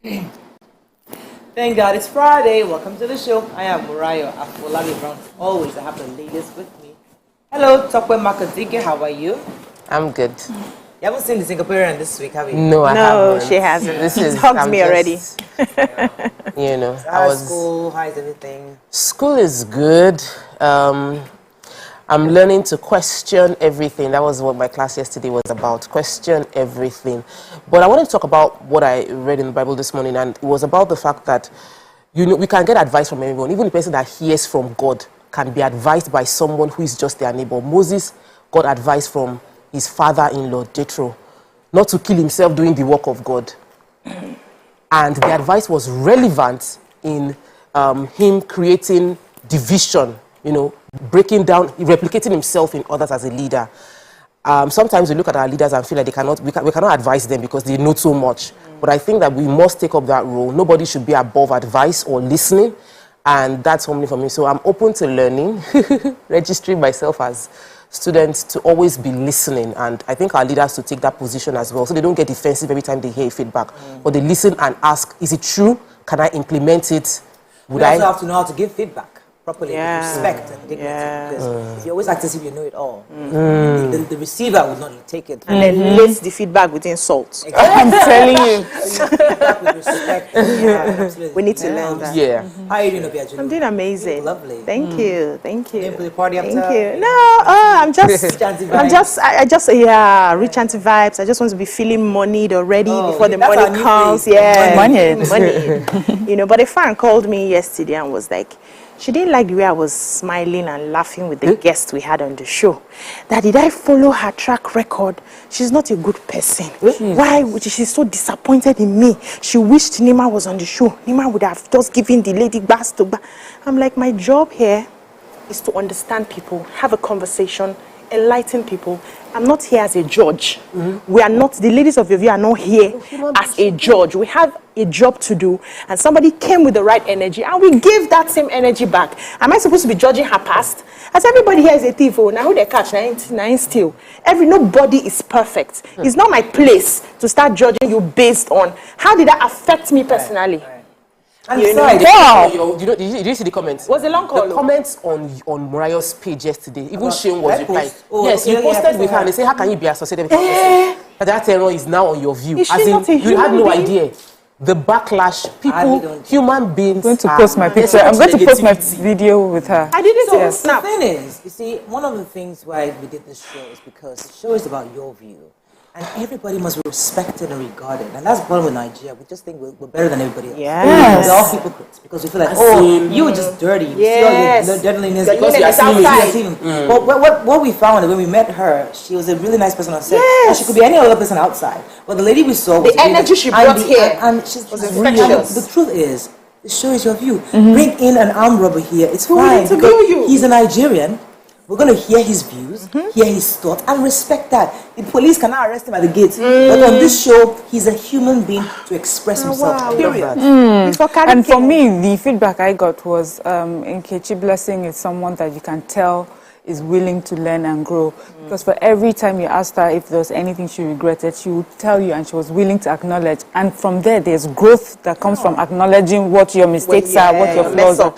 Thank God it's Friday. Welcome to the show. I am Murayo Afolabi Brown. Always, I have the ladies with me. Hello, Tokwe Makadike. How are you? I'm good. You haven't seen the Singaporean this week, have you? No, I haven't. No, she hasn't. This She's is hugged me already. You know, So how's school? How's everything? School is good. I'm learning to question everything. That was what my class yesterday was about. Question everything. But I wanted to talk about what I read in the Bible this morning, and it was about the fact that, you know, we can get advice from everyone. Even the person that hears from God can be advised by someone who is just their neighbor. Moses got advice from his father-in-law, Jethro, not to kill himself doing the work of God. And the advice was relevant in him creating division, you know, breaking down, replicating himself in others as a leader. Sometimes we look at our leaders and feel like we cannot advise them because they know so much. But I think that we must take up that role. Nobody should be above advice or listening. And that's something for me. So I'm open to learning, registering myself as students to always be listening. And I think our leaders to take that position as well. So they don't get defensive every time they hear feedback. But they listen and ask, is it true? Can I implement it? You also have to know how to give feedback properly, with respect and dignity. Yeah. Because if you always act as if you know it all, the receiver will not take it. And then lace the feedback with insults. Exactly. I'm telling you. Feedback with respect. Yeah, absolutely. We need to learn that. Yeah. How are you doing, Obiajulu? I'm doing amazing. Lovely. Thank you. Thank you. Came for the party after? Thank you. No, I'm just, rich anti-vibes. I just want to be feeling moneyed already before the that's our money new comes. phrase. Yeah. Money. You know, but a fan called me yesterday and was like, she didn't like the way I was smiling and laughing with the guest we had on the show. That did I follow her track record? She's not a good person. Why would she's so disappointed in me? She wished Nima was on the show. Nima would have just given the lady bass to bass. I'm like, my job here is to understand people, have a conversation, enlighten people. I'm not here as a judge. We are not, the ladies of YourView are not here as a judge. We have a job to do, and somebody came with the right energy, and we gave that same energy back. Am I supposed to be judging her past? As everybody here is a thief, now who they catch, now steal. Nobody is perfect. It's not my place to start judging you based on how did that affect me personally. And You know, wow. Did you see the comments? Was a long call. The comments on Murayo's page yesterday, even Shane was that replying. post? Oh, Yes, you yeah, posted with her and they say, how can you be associated with her? But that error is now on your view. Is she As in, not a you had human no being? idea. The backlash, people, human beings. I'm going to post my picture. I'm going to post my video with her. I didn't So see snap. the thing is, you see, one of the things why we did this show is because the show is about your view. And everybody must be respected and regarded. And that's the problem with Nigeria. We just think we're better than everybody else. Yes. We're all hypocrites because we feel like, you were just dirty. You Yes. see all your dirtiness Your because unit you're is outside. But what we found when we met her, she was a really nice person on set. Yes. And she could be any other person outside. But the lady we saw was The energy she brought here and she's was really infectious. The truth is, the show is your view. Bring in an armed robber here. It's fine. to because view you. He's a Nigerian. We're going to hear his views, hear his thoughts, and respect that. The police cannot arrest him at the gate. But on this show, he's a human being to express himself. wow. Period. And for me, the feedback I got was Nkechi Blessing is someone that you can tell is willing to learn and grow. Because for every time you asked her if there was anything she regretted, she would tell you, and she was willing to acknowledge. And from there, there's growth that comes from acknowledging what your mistakes are, what your flaws are.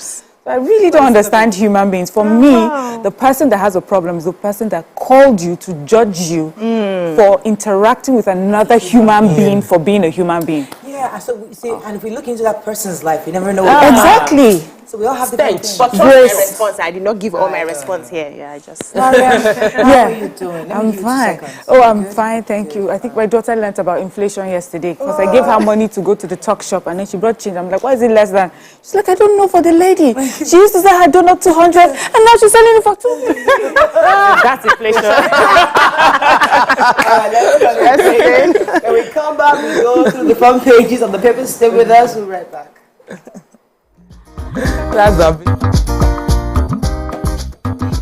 I really don't understand human beings. For me, the person that has a problem is the person that called you to judge you for interacting with another human being for being a human being. Yeah, so we see, and if we look into that person's life, you never know. Exactly. So we all have different things. But my response, I did not give all my response here. Yeah, I just. How are you doing? I'm fine. Oh, I'm fine, thank you. I think my daughter learned about inflation yesterday because I gave her money to go to the tuck shop and then she brought change. I'm like, why is it less than? She's like, I don't know for the lady. She used to sell her donut 200 and now she's selling it for 200. That's inflation. When we come back, we go through the front pages of the papers. Stay with us. We'll be right back.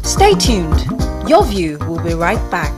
Stay tuned. Your View will be right back.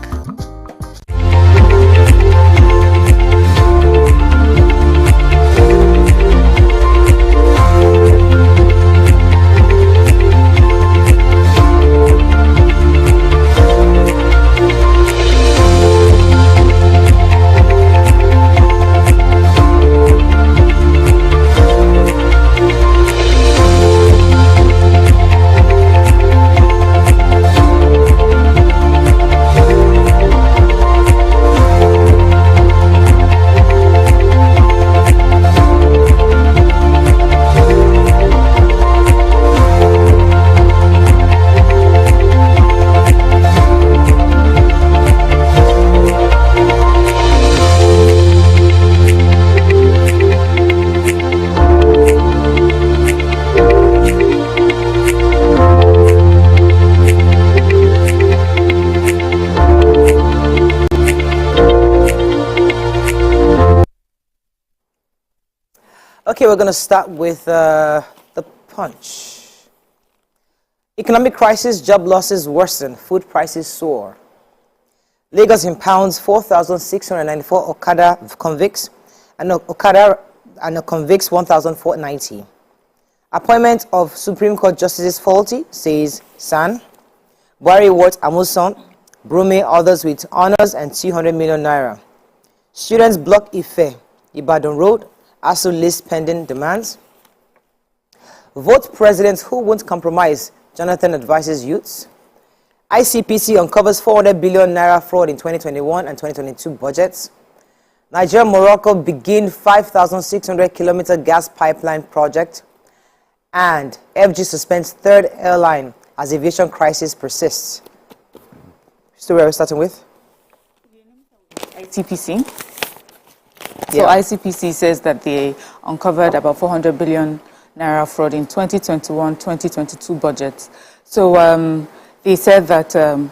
Okay, we're going to start with the Punch. Economic crisis, job losses worsen, food prices soar. Lagos impounds 4,694 Okada convicts and convicts 1,490. Appointment of Supreme Court Justices faulty, says San. Buhari awards Amuson, Brume others with honors and 200 million naira. Students block Ife, Ibadan Road, ASU list pending demands. Vote presidents who won't compromise, Jonathan advises youths. ICPC uncovers 400 billion naira fraud in 2021 and 2022 budgets. Nigeria and Morocco begin 5,600 kilometer gas pipeline project. And FG suspends third airline as aviation crisis persists. So where are we starting with? ICPC. So ICPC says that they uncovered about 400 billion naira fraud in 2021-2022 budgets. So they said that the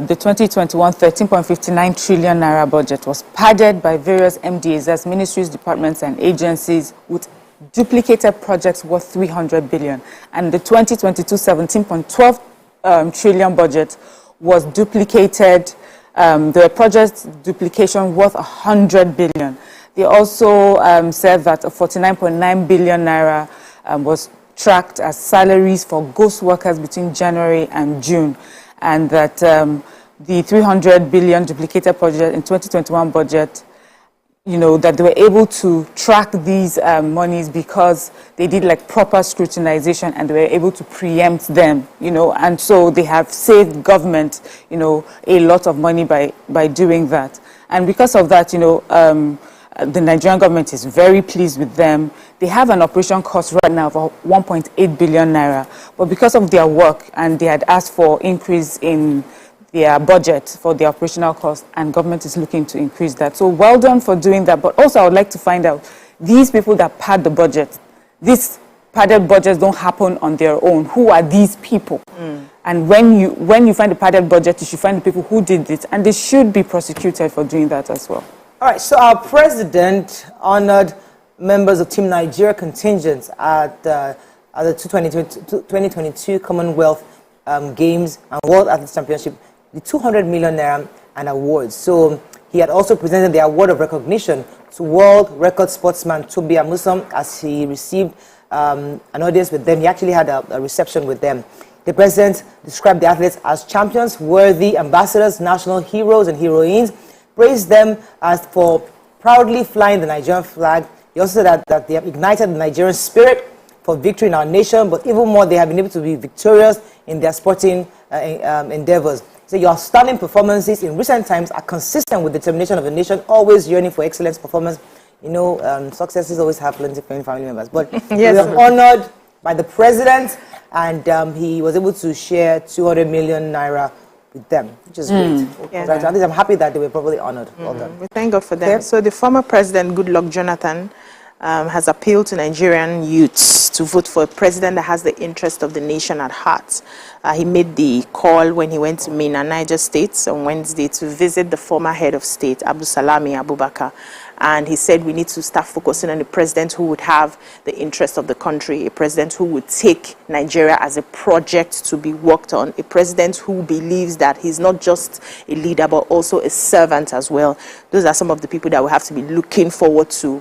2021 13.59 trillion naira budget was padded by various MDAs, that's ministries, departments, and agencies, with duplicated projects worth 300 billion. And the 2022 17.12 trillion budget was duplicated. There were project duplication worth 100 billion. They also said that 49.9 billion naira was tracked as salaries for ghost workers between January and June, and that the 300 billion duplicated project in 2021 budget, that they were able to track these monies because they did like proper scrutinization and they were able to preempt them, and so they have saved government, a lot of money by doing that. And because of that, the Nigerian government is very pleased with them. They have an operation cost right now of 1.8 billion naira, but because of their work and they had asked for increase in their budget for the operational cost, and government is looking to increase that. So well done for doing that. But also I would like to find out, these people that pad the budget, these padded budgets don't happen on their own. Who are these people? And when you find a padded budget, you should find the people who did it, and they should be prosecuted for doing that as well. All right, so our president honored members of Team Nigeria contingents at the 2022 Commonwealth Games and World Athletics Championship, the 200 million naira and awards. So he had also presented the award of recognition to world record sportsman Tobi Amusan as he received an audience with them. He actually had a reception with them. The president described the athletes as champions, worthy ambassadors, national heroes and heroines, praised them as for proudly flying the Nigerian flag. He also said that they have ignited the Nigerian spirit for victory in our nation, but even more, they have been able to be victorious in their sporting endeavors. So your stunning performances in recent times are consistent with the determination of a nation always yearning for excellence performance. Successes always have plenty of family members. But yes, we were honored by the president, and he was able to share 200 million naira with them, which is great. Yeah. At least I'm happy that they were properly honored. Well done. We thank God for them. Okay. So the former president, Goodluck Jonathan, has appealed to Nigerian youths to vote for a president that has the interest of the nation at heart. He made the call when he went to Minna, Niger State on Wednesday to visit the former head of state, Abdulsalami Abubakar. And he said we need to start focusing on a president who would have the interest of the country, a president who would take Nigeria as a project to be worked on, a president who believes that he's not just a leader but also a servant as well. Those are some of the people that we have to be looking forward to,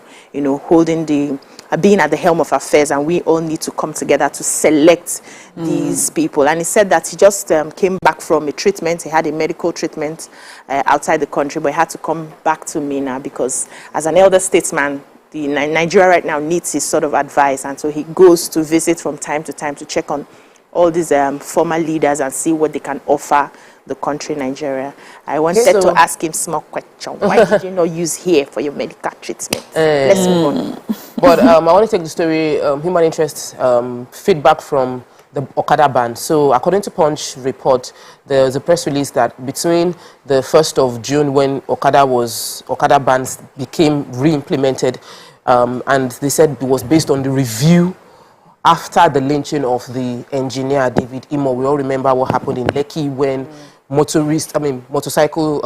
being at the helm of affairs, and we all need to come together to select these people. And he said that he just came back from a treatment. He had a medical treatment outside the country, but he had to come back to Minna because as an elder statesman, Nigeria right now needs his sort of advice, and so he goes to visit from time to time to check on all these former leaders and see what they can offer the country, Nigeria. I wanted to ask him small question. Why did you not use here for your medical treatment? Let's move on. But I want to take the story, human interest feedback from the Okada ban. So according to Punch report, there was a press release that between the 1st of June when Okada bans became re-implemented, and they said it was based on the review after the lynching of the engineer David Imo. We all remember what happened in Lekki when motorcycle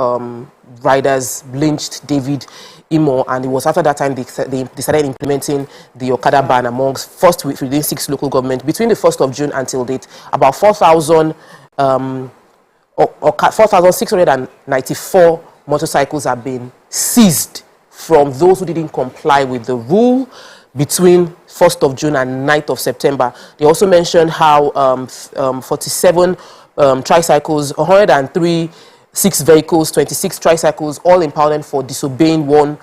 riders lynched David Imo, and it was after that time they started implementing the Okada ban amongst first within 6 local governments. Between the 1st of June until date, about 4,694 motorcycles have been seized from those who didn't comply with the rule between 1st of June and 9th of September. They also mentioned how 47 tricycles, 103 6 vehicles, 26 tricycles, all impounded for disobeying one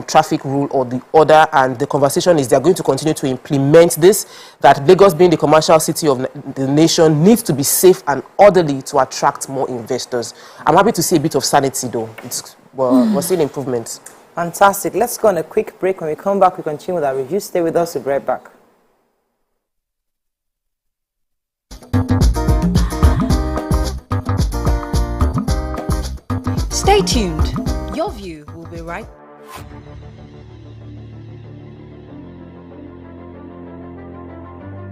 traffic rule or the other. And the conversation is they are going to continue to implement this, that Lagos, being the commercial city of the nation, needs to be safe and orderly to attract more investors. I'm happy to see a bit of sanity, though. We're seeing improvements. Fantastic. Let's go on a quick break. When we come back, we continue with our review. Stay with us. We'll be right back. Stay tuned. Your View will be right back.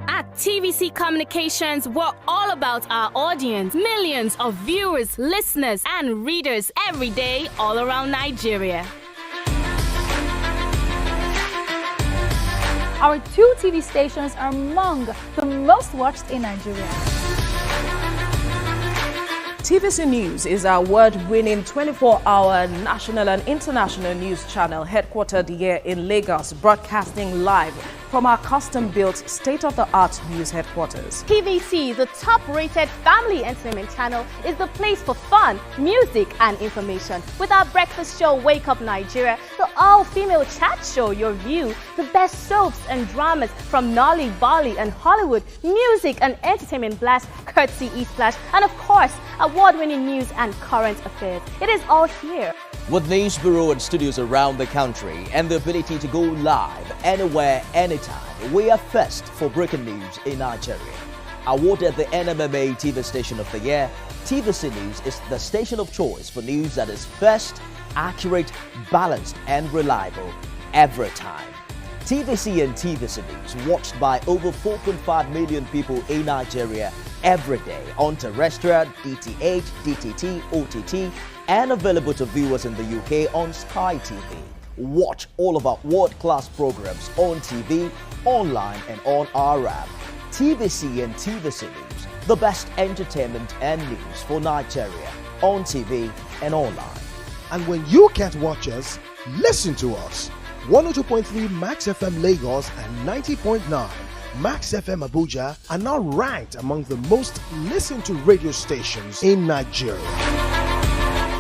At TVC Communications, we're all about our audience. Millions of viewers, listeners, and readers every day all around Nigeria. Our 2 TV stations are among the most watched in Nigeria. TVC News is our award-winning 24-hour national and international news channel headquartered here in Lagos, broadcasting live from our custom-built state-of-the-art news headquarters. TVC, the top-rated family entertainment channel, is the place for fun, music, and information. With our breakfast show, Wake Up Nigeria, the all-female chat show, Your View, the best soaps and dramas from Nolly, Bolly, and Hollywood, music and entertainment blast, courtesy E-Flash, and of course, award-winning news and current affairs. It is all here. With news bureau and studios around the country and the ability to go live anywhere, anytime, we are first for breaking news in Nigeria. Awarded the NMMA TV Station of the Year, TVC News is the station of choice for news that is first, accurate, balanced, and reliable every time. TVC and TVC News watched by over 4.5 million people in Nigeria every day on terrestrial, DTH, DTT, OTT, and available to viewers in the UK on Sky TV. Watch all of our world-class programs on TV, online, and on our app. TVC and TVC News, the best entertainment and news for Nigeria on TV and online. And when you can't watch us, listen to us. 102.3 Max FM Lagos and 90.9 Max FM Abuja are now ranked among the most listened to radio stations in Nigeria.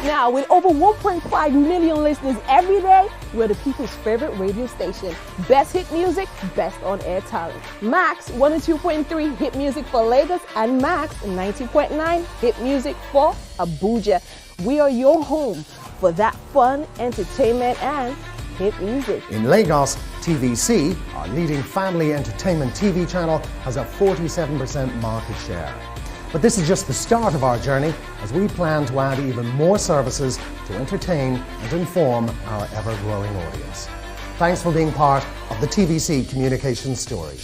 Now, with over 1.5 million listeners every day, we're the people's favorite radio station. Best hit music, best on-air talent. Max 102.3 hit music for Lagos and Max 90.9 hit music for Abuja. We are your home for that fun, entertainment, and hit music. In Lagos, TVC, our leading family entertainment TV channel, has a 47% market share. But this is just the start of our journey, as we plan to add even more services to entertain and inform our ever-growing audience. Thanks for being part of the TVC communications story.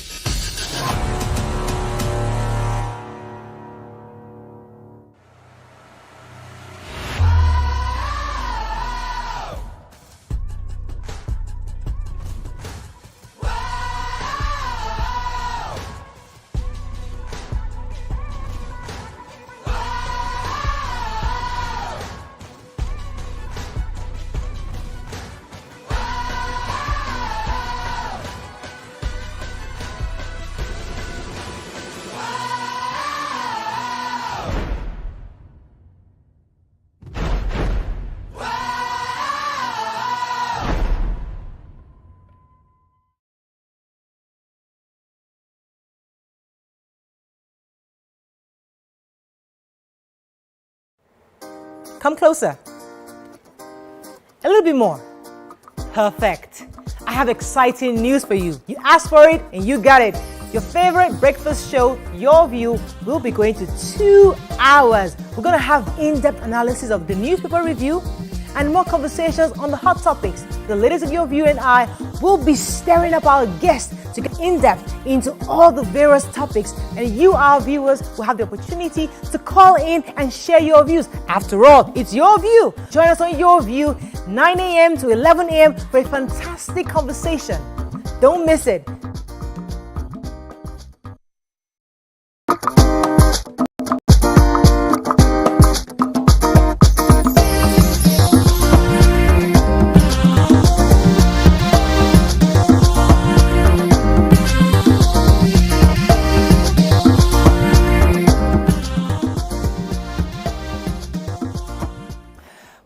Come closer. A little bit more. Perfect. I have exciting news for you. You asked for it and you got it. Your favorite breakfast show, Your View, will be going to 2 hours. We're going to have in-depth analysis of the newspaper review, and more conversations on the hot topics. The ladies of Your View and I will be stirring up our guests to get in-depth into all the various topics, and you, our viewers, will have the opportunity to call in and share your views. After all, it's your view. Join us on Your View, 9 a.m. to 11 a.m. for a fantastic conversation. Don't miss it.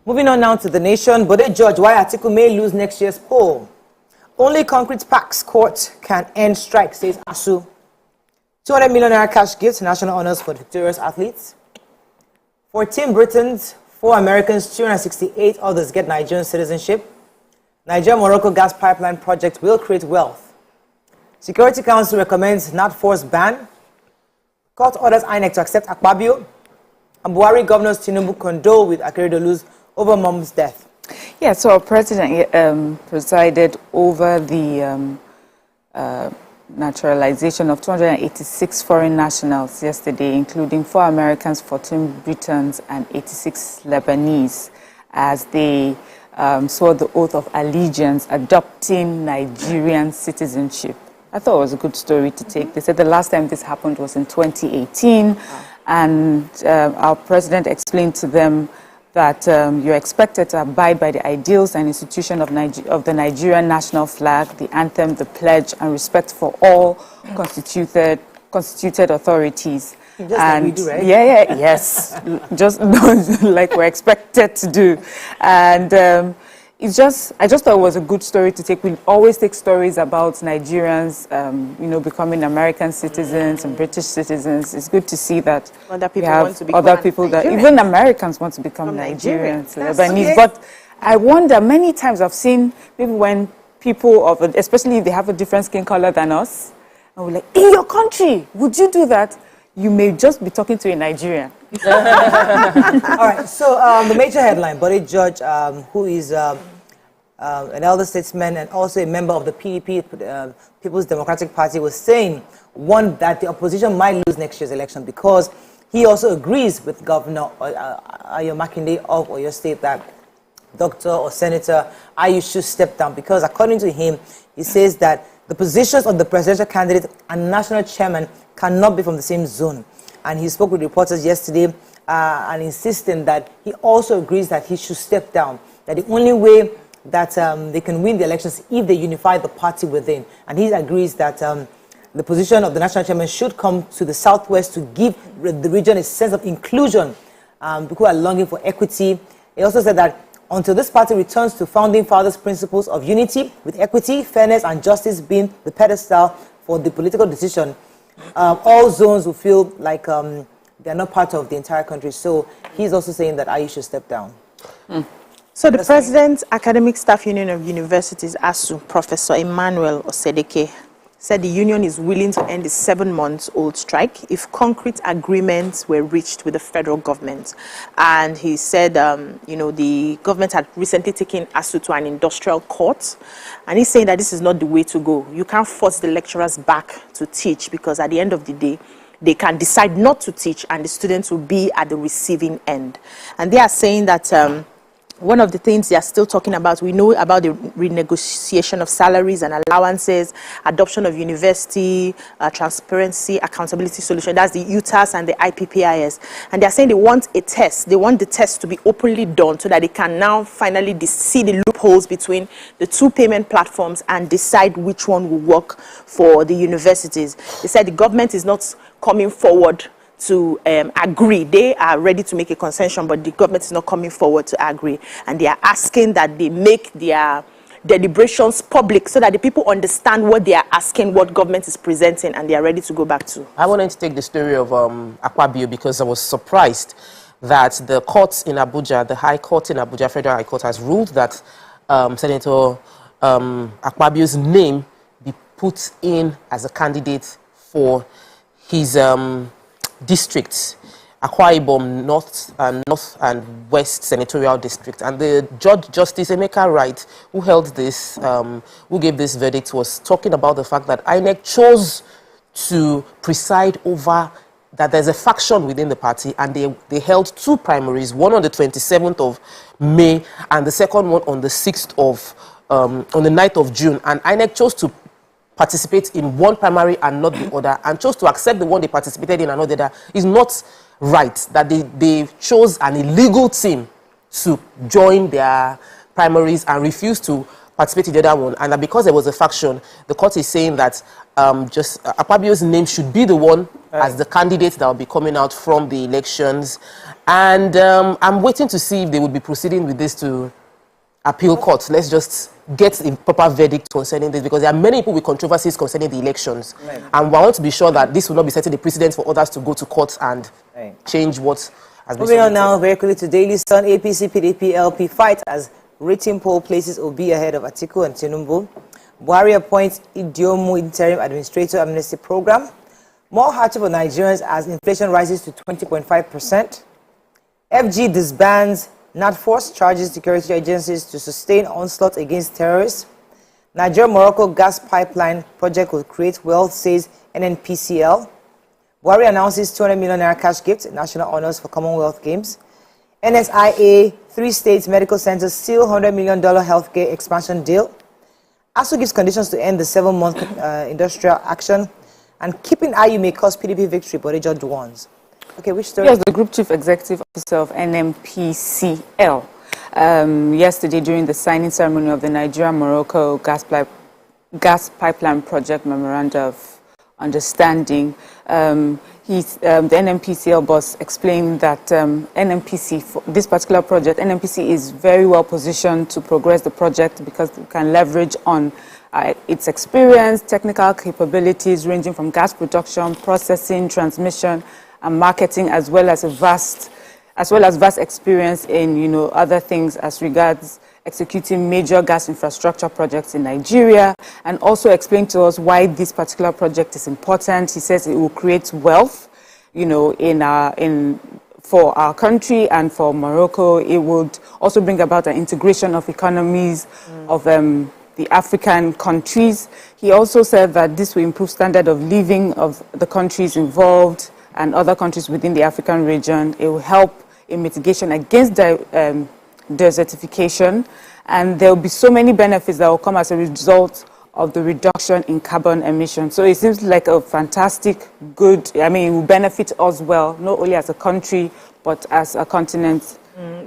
Moving on now to The Nation, but they judge why Atiku may lose next year's poll. Only concrete packs court can end strike, says ASU. 200 million naira cash gifts, national honors for victorious athletes. 14 Britons, 4 Americans, 268 others get Nigerian citizenship. Nigeria-Morocco gas pipeline project will create wealth. Security Council recommends not forced ban. Court orders INEC to accept Akpabio. And Buhari governors Tinubu condole with Akeredolu's over mom's death. Yeah, so our president presided over the naturalization of 286 foreign nationals yesterday, including 4 Americans, 14 Britons, and 86 Lebanese, as they swore the oath of allegiance, adopting Nigerian citizenship. I thought it was a good story to take. They said the last time this happened was in 2018, and our president explained to them that you're expected to abide by the ideals and institution of the Nigerian national flag, the anthem, the pledge, and respect for all constituted authorities. Just like we do, right? Yes, just like we're expected to do. And I just thought it was a good story to take. We always take stories about Nigerians, becoming American citizens and British citizens. It's good to see that other people we have want to become other people that even Americans want to become Nigerians, Lebanese. But I wonder, many times I've seen maybe when people especially if they have a different skin color than us, and we're like, in your country, would you do that? You may just be talking to a Nigerian. All right, so the major headline, Body Judge, who is an elder statesman and also a member of the PDP, People's Democratic Party, was saying, one, that the opposition might lose next year's election because he also agrees with Governor Ayo Makinde of Oyo State that Doctor or Senator Ayu should step down because, according to him, he says that the positions of the presidential candidate and national chairman cannot be from the same zone. And he spoke with reporters yesterday and insisting that he also agrees that he should step down, that the only way that they can win the elections if they unify the party within. And he agrees that the position of the national chairman should come to the southwest to give the region a sense of inclusion, who are longing for equity. He also said that until this party returns to founding fathers' principles of unity, with equity, fairness, and justice being the pedestal for the political decision, all zones will feel like they're not part of the entire country. So he's also saying that Ayu should step down. So the President's Academic Staff Union of Universities, ASU, Professor Emmanuel Osedeke, said the union is willing to end the 7-month-old strike if concrete agreements were reached with the federal government. And he said, the government had recently taken ASU to an industrial court. And he's saying that this is not the way to go. You can't force the lecturers back to teach because at the end of the day, they can decide not to teach and the students will be at the receiving end. And they are saying that one of the things they are still talking about, we know about the renegotiation of salaries and allowances, adoption of university, transparency, accountability solution. That's the UTAS and the IPPIS. And they are saying they want a test. They want the test to be openly done so that they can now finally see the loopholes between the two payment platforms and decide which one will work for the universities. They said the government is not coming forward to agree. They are ready to make a concession, but the government is not coming forward to agree. And they are asking that they make their deliberations public so that the people understand what they are asking, what government is presenting, and they are ready to go back to. I wanted to take the story of Akpabio because I was surprised that the courts in Abuja, the High Court in Abuja, Federal High Court, has ruled that Senator Akpabio's name be put in as a candidate for his districts. Akwa Ibom North and West Senatorial District. And the Judge Justice Emeka Wright, who held this, who gave this verdict, was talking about the fact that INEC chose to preside over that there's a faction within the party, and they held 2 primaries, one on the 27th of May and the second one on the 6th of, on the 9th of June. And INEC chose to participate in one primary and not the other, and chose to accept the one they participated in and not the other. Is not right that they chose an illegal team to join their primaries and refused to participate in the other one, and that because there was a faction, the court is saying that just Akpabio's name should be the one as the candidate that will be coming out from the elections. And I'm waiting to see if they would be proceeding with this to appeal court. Let's just get a proper verdict concerning this, because there are many people with controversies concerning the elections. Right. And we want to be sure that this will not be setting the precedent for others to go to court and change what has been. Moving on now very quickly to Daily Sun. APC, PDP, LP fight as rating poll places Obi ahead of Atiku and Tinubu. Buhari appoints Idiomu interim administrator amnesty program. More hardship for Nigerians as inflation rises to 20.5%. FG disbands NatForce, charges security agencies to sustain onslaught against terrorists. Nigeria-Morocco gas pipeline project will create wealth, says NNPCL. Buhari announces 200 million naira cash gift, national honors for Commonwealth Games. NSIA, 3 states medical centers seal $100 million healthcare expansion deal. ASU gives conditions to end the 7-month industrial action. And keeping IU may cost PDP victory, but Ijesha warns. Okay, which story? Yes, the Group Chief Executive Officer of NNPCL. Yesterday, during the signing ceremony of the Nigeria-Morocco gas pipeline project memorandum of understanding, the NNPCL boss explained that NNPC, for this particular project, NNPC is very well positioned to progress the project because it can leverage on its experience, technical capabilities ranging from gas production, processing, transmission, and marketing, as well as vast experience in other things as regards executing major gas infrastructure projects in Nigeria, and also explain to us why this particular project is important. He says it will create wealth, for our country and for Morocco. It would also bring about an integration of economies of the African countries. He also said that this will improve standard of living of the countries involved and other countries within the African region. It will help in mitigation against desertification, and there will be so many benefits that will come as a result of the reduction in carbon emissions. So it seems like a fantastic, good, it will benefit us well, not only as a country, but as a continent.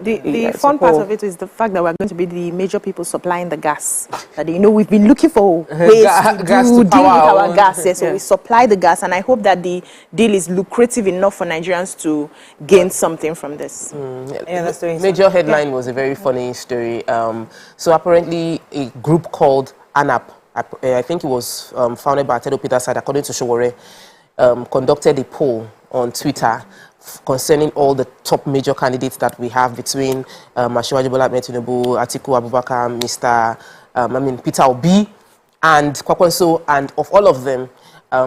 The fun part of it is the fact that we're going to be the major people supplying the gas. That we've been looking for ways to deal with our gas. Yes, so we supply the gas, and I hope that the deal is lucrative enough for Nigerians to gain something from this. Major headline was a very funny story. So apparently, a group called ANAP, I think it was founded by Tedo Peterside, according to Showore, conducted a poll on Twitter concerning all the top major candidates that we have between Asiwaju Bola Ahmed Tinubu, Atiku Abubakar, Peter Obi, and Kwakwanso. And of all of them,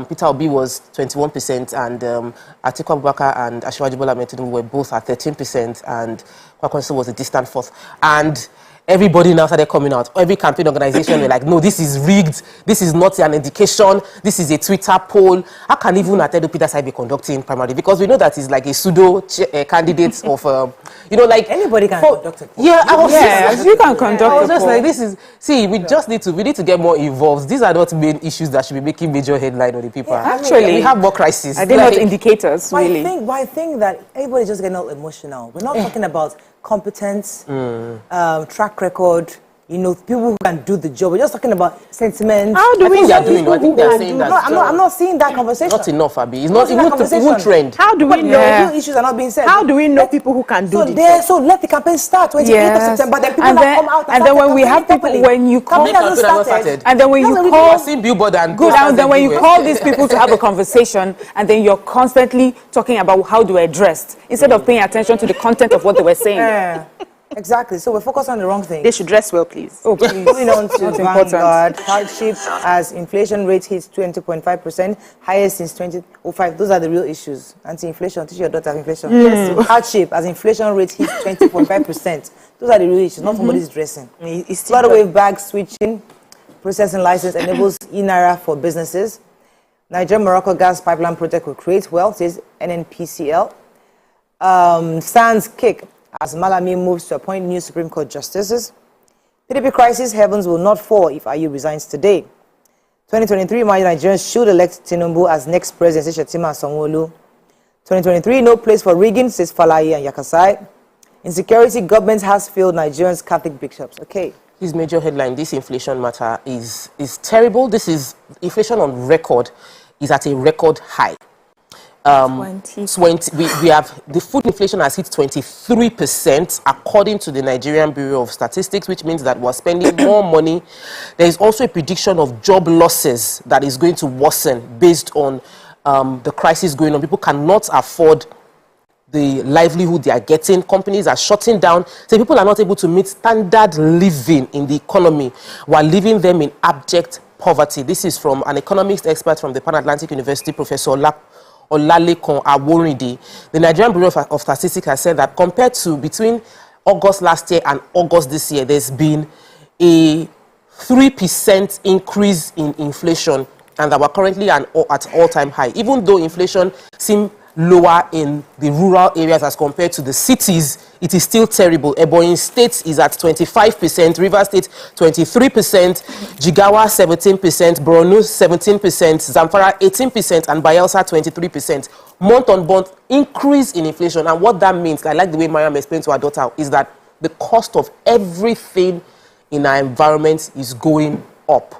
Peter Obi was 21%, and Atiku Abubakar and Asiwaju Bola Ahmed Tinubu were both at 13%, and Kwakwanso was a distant fourth. And everybody now started coming out. Every campaign organization were like, no, this is rigged. This is not an indication. This is a Twitter poll. How can even Atedo Peterside be conducting primary? Because we know that he's like a pseudo candidate of, anybody can conduct a poll. Yeah, you can conduct a poll. I was just like, we need to get more involved. These are not main issues that should be making major headline on the paper. Yeah, actually, we have more crises. Are they not indicators, really? I think that everybody's just getting all emotional. We're not talking about competence, track record, people who can do the job. We're just talking about sentiment. How do we get people who can do that? I'm not seeing that conversation. Not enough, Fabiyi. It's not even trend. How do we know? Real issues are not being said. How do we know people who can do this? So let the campaign start 28th of September. Then people come out. And then when we have people, when you call, and then when you call, billboard and good. And then when you call these people to have a conversation, and then you're constantly talking about how they were dressed instead of paying attention to the content of what they were saying. Exactly. So we're focused on the wrong thing. They should dress well, please. Oh, please. Moving on to Not Vanguard. Hardship as inflation rate hits 20.5%, highest since 2005. Those are the real issues. Anti-inflation. Teach your daughter inflation. Yes. Hardship as inflation rate hits 20.5%. Those are the real issues. Not somebody's dressing. By the way, bag switching processing license enables e-naira for businesses. Nigeria-Morocco gas pipeline project will create wealth, says NNPCL. Sands kick as Malami moves to appoint new Supreme Court justices. PDP crisis, heavens will not fall if Ayu resigns today. 2023, Nigerians should elect Tinubu as next president, says Shetima Sanwo-Olu. 2023, no place for rigging, says Fabiyi and Yakasai. Insecurity, government has failed Nigerians' Catholic bishops. Okay. His major headline, this inflation matter is terrible. This is inflation on record, is at a record high. 20. We have the food inflation has hit 23% according to the Nigerian Bureau of Statistics, which means that we're spending more money. There is also a prediction of job losses that is going to worsen based on the crisis going on. People cannot afford the livelihood they are getting. Companies are shutting down. So people are not able to meet standard living in the economy while leaving them in abject poverty. This is from an economics expert from the Pan-Atlantic University, Professor Olalekon Aworinde. The Nigerian Bureau of Statistics has said that compared to between August last year and August this year, there's been a 3% increase in inflation, and that we're currently at all-time high. Even though inflation seems lower in the rural areas as compared to the cities, it is still terrible. Ebonyi State is at 25%, Rivers State 23%, Jigawa 17%, Borno 17%, Zamfara 18%, and Bayelsa 23%. Month-on-month increase in inflation. And what that means, I like the way Mariam explained to our daughter, is that the cost of everything in our environment is going up,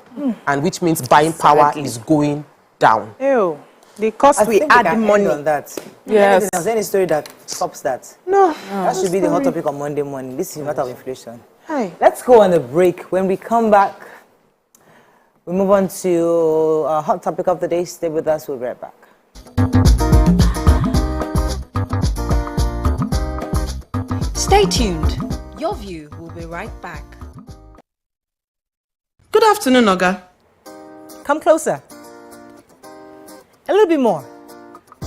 and which means buying power is going down. Ew. The cost we add money on that. Yes. There's any story that stops that? No. That should be the hot topic on Monday morning. This is a matter of inflation. Hi. Let's go on a break. When we come back, we move on to our hot topic of the day. Stay with us. We'll be right back. Stay tuned. Your View will be right back. Good afternoon, Oga. Come closer. A little bit more.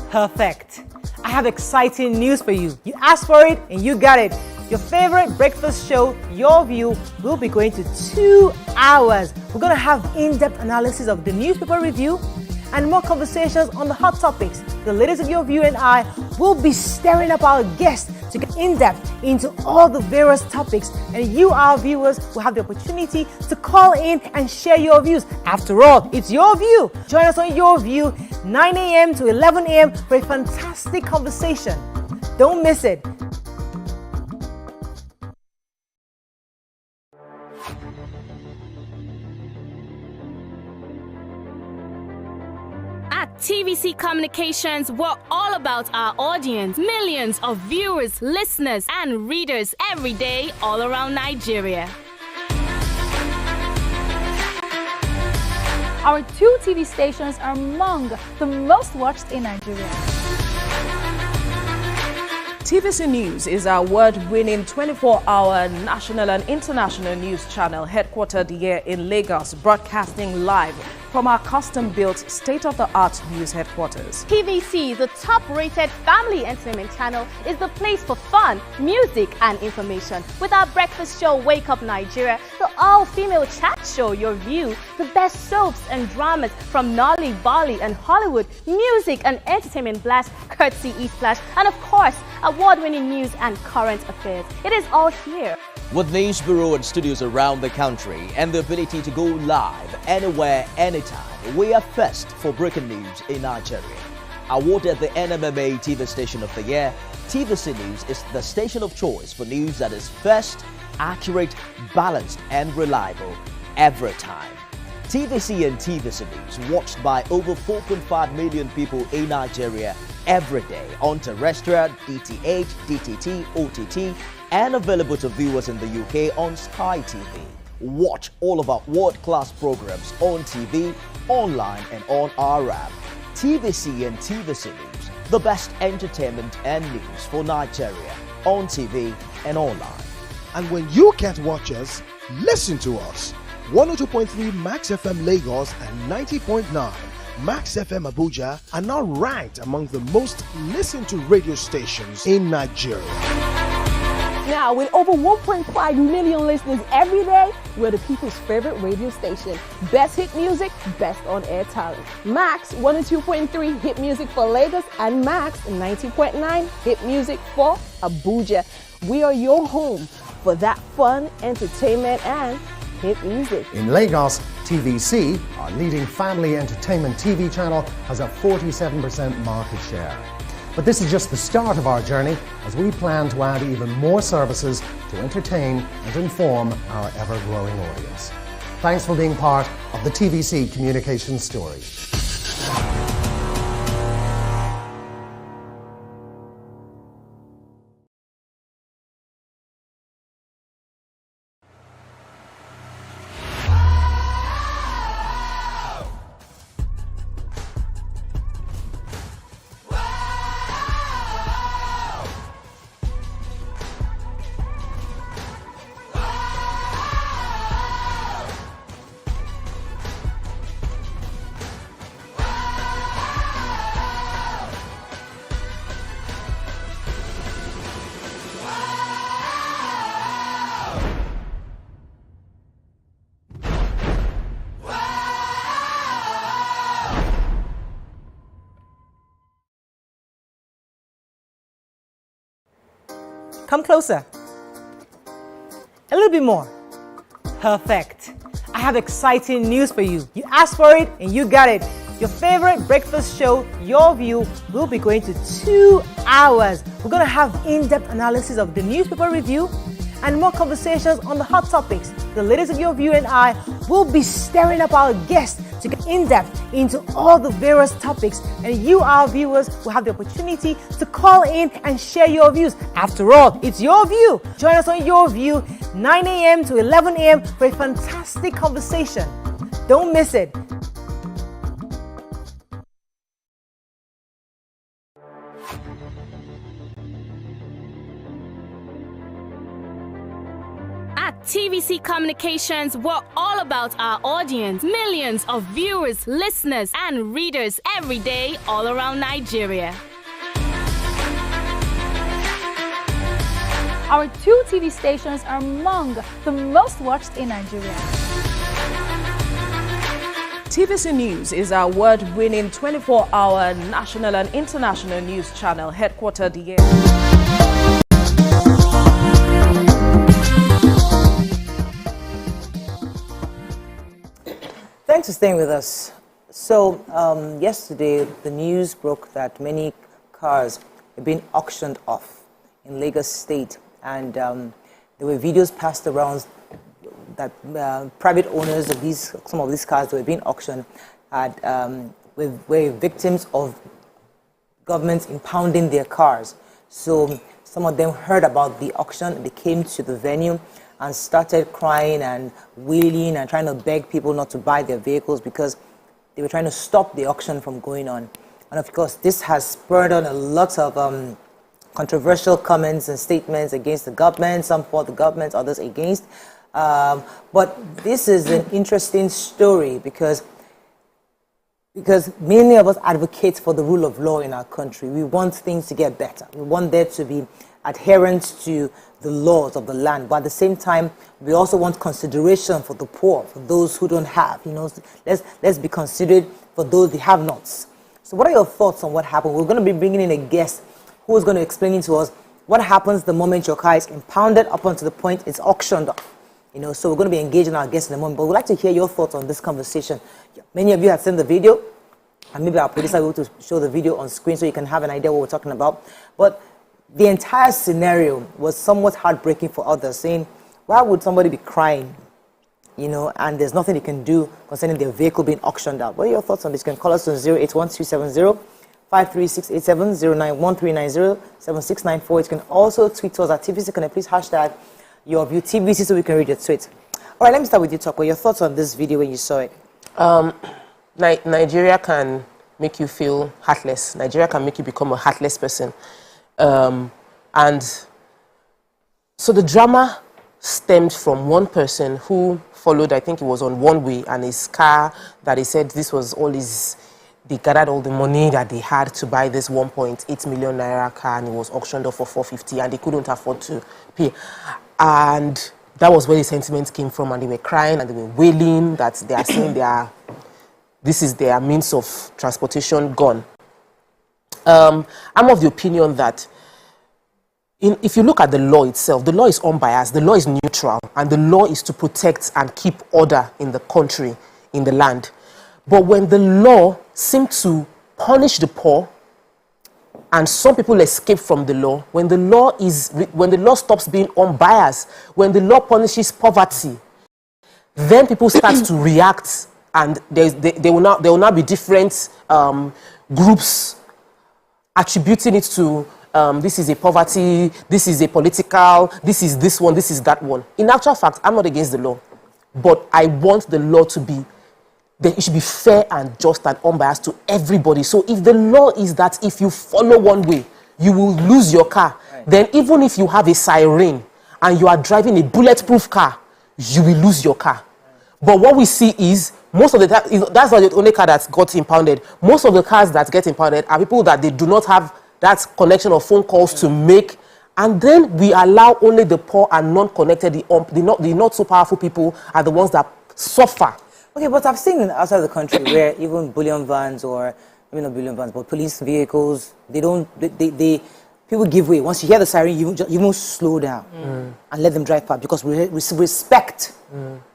Perfect. I have exciting news for you. You asked for it and you got it. Your favorite breakfast show, Your View, will be going to 2 hours. We're going to have in-depth analysis of the newspaper review and more conversations on the hot topics. The ladies of Your View and I will be stirring up our guests to get in-depth into all the various topics, and you, our viewers, will have the opportunity to call in and share your views. After all, it's your view. Join us on Your View, 9 a.m. to 11 a.m. for a fantastic conversation. Don't miss it. At TVC Communications, we're all about our audience. Millions of viewers, listeners, and readers every day all around Nigeria. Our 2 TV stations are among the most watched in Nigeria. TVC News is our award-winning 24-hour national and international news channel headquartered here in Lagos, broadcasting live from our custom-built state-of-the-art news headquarters. TVC, the top-rated family entertainment channel, is the place for fun, music, and information. With our breakfast show, Wake Up Nigeria, the all-female chat show, Your View, the best soaps and dramas from Nolly, Bali, and Hollywood, music and entertainment blast, courtesy E-Flash, and of course, award-winning news and current affairs. It is all here. With news bureau and studios around the country and the ability to go live anywhere, anytime, we are first for breaking news in Nigeria. Awarded the NMMA TV Station of the Year, TVC News is the station of choice for news that is first, accurate, balanced, and reliable every time. TVC and TVC News watched by over 4.5 million people in Nigeria every day on terrestrial, DTH, DTT, OTT, and available to viewers in the UK on Sky TV. Watch all of our world-class programs on TV, online, and on our app. TVC and TVC News, the best entertainment and news for Nigeria on TV and online. And when you can't watch us, listen to us. 102.3 Max FM Lagos and 90.9 Max FM Abuja are now ranked among the most listened to radio stations in Nigeria. Now, with over 1.5 million listeners every day, we're the people's favorite radio station. Best hit music, best on-air talent. Max 102.3 hit music for Lagos and Max 90.9 hit music for Abuja. We are your home for that fun, entertainment, and hit music. In Lagos, TVC, our leading family entertainment TV channel, has a 47% market share. But this is just the start of our journey as we plan to add even more services to entertain and inform our ever-growing audience. Thanks for being part of the TVC communication story. Come closer. A little bit more. Perfect. I have exciting news for you. You asked for it and you got it. Your favorite breakfast show, Your View, will be going to 2 hours. We're going to have in-depth analysis of the newspaper review and more conversations on the hot topics. The ladies of Your View and I will be stirring up our guests to get in-depth into all the various topics, and you, our viewers, will have the opportunity to call in and share your views. After all, it's your view. Join us on Your View, 9 a.m. to 11 a.m. for a fantastic conversation. Don't miss it. At TVC Communications, we're all about our audience. Millions of viewers, listeners, and readers every day all around Nigeria. Our 2 TV stations are among the most watched in Nigeria. TVC News is our award-winning 24-hour national and international news channel headquartered here. Thanks for staying with us. So, yesterday, the news broke that many cars have been auctioned off in Lagos State, and there were videos passed around that private owners of some of these cars that were being auctioned were victims of governments impounding their cars. So, some of them heard about the auction, they came to the venue and started crying and wailing and trying to beg people not to buy their vehicles because they were trying to stop the auction from going on. And of course, this has spurred on a lot of controversial comments and statements against the government, some for the government, others against. But this is an interesting story because many of us advocate for the rule of law in our country. We want things to get better. We want there to be adherence to the laws of the land, but at the same time, we also want consideration for the poor, for those who don't have. Let's be considerate for those who have nots. So, what are your thoughts on what happened? We're going to be bringing in a guest who is going to explain to us what happens the moment your car is impounded up until the point it's auctioned off. So we're going to be engaging our guests in a moment, but we'd like to hear your thoughts on this conversation. Many of you have seen the video, and maybe our producer will to show the video on screen so you can have an idea what we're talking about. But the entire scenario was somewhat heartbreaking for others, saying, why would somebody be crying, and there's nothing they can do concerning their vehicle being auctioned out? What are your thoughts on this? You can call us on 081-270-53687, 091-390-7694. You can also tweet us at TVC. Can I please hashtag YourViewTVC so we can read your tweet? All right, let me start with you, Talk. What are your thoughts on this video when you saw it? Nigeria can make you feel heartless. Nigeria can make you become a heartless person. And so the drama stemmed from one person who followed, I think it was on one way, and his car that he said this was all his, they gathered all the money that they had to buy this 1.8 million naira car, and it was auctioned off for 450, and they couldn't afford to pay. And that was where the sentiment came from, and they were crying and they were wailing that they are saying this is their means of transportation gone. I'm of the opinion that if you look at the law itself, the law is unbiased, the law is neutral, and the law is to protect and keep order in the country, in the land. But when the law seems to punish the poor, and some people escape from the law, when the law stops being unbiased, when the law punishes poverty, then people start to react, and there will now be different groups attributing it to this is a poverty, this is a political, this is this one, this is that one. In actual fact, I'm not against the law, but I want the law to be, that it should be fair and just and unbiased to everybody. So if the law is that if you follow one way, you will lose your car, then even if you have a siren and you are driving a bulletproof car, you will lose your car. But what we see is, most of the time, that's not the only car that got impounded. Most of the cars that get impounded are people that they do not have that connection of phone calls to make, and then we allow only the poor and non-connected, the not so powerful people are the ones that suffer. Okay, but I've seen outside the country where even bullion vans, or maybe not bullion vans, but police vehicles, people give way. Once you hear the siren, you must slow down and let them drive past, because we respect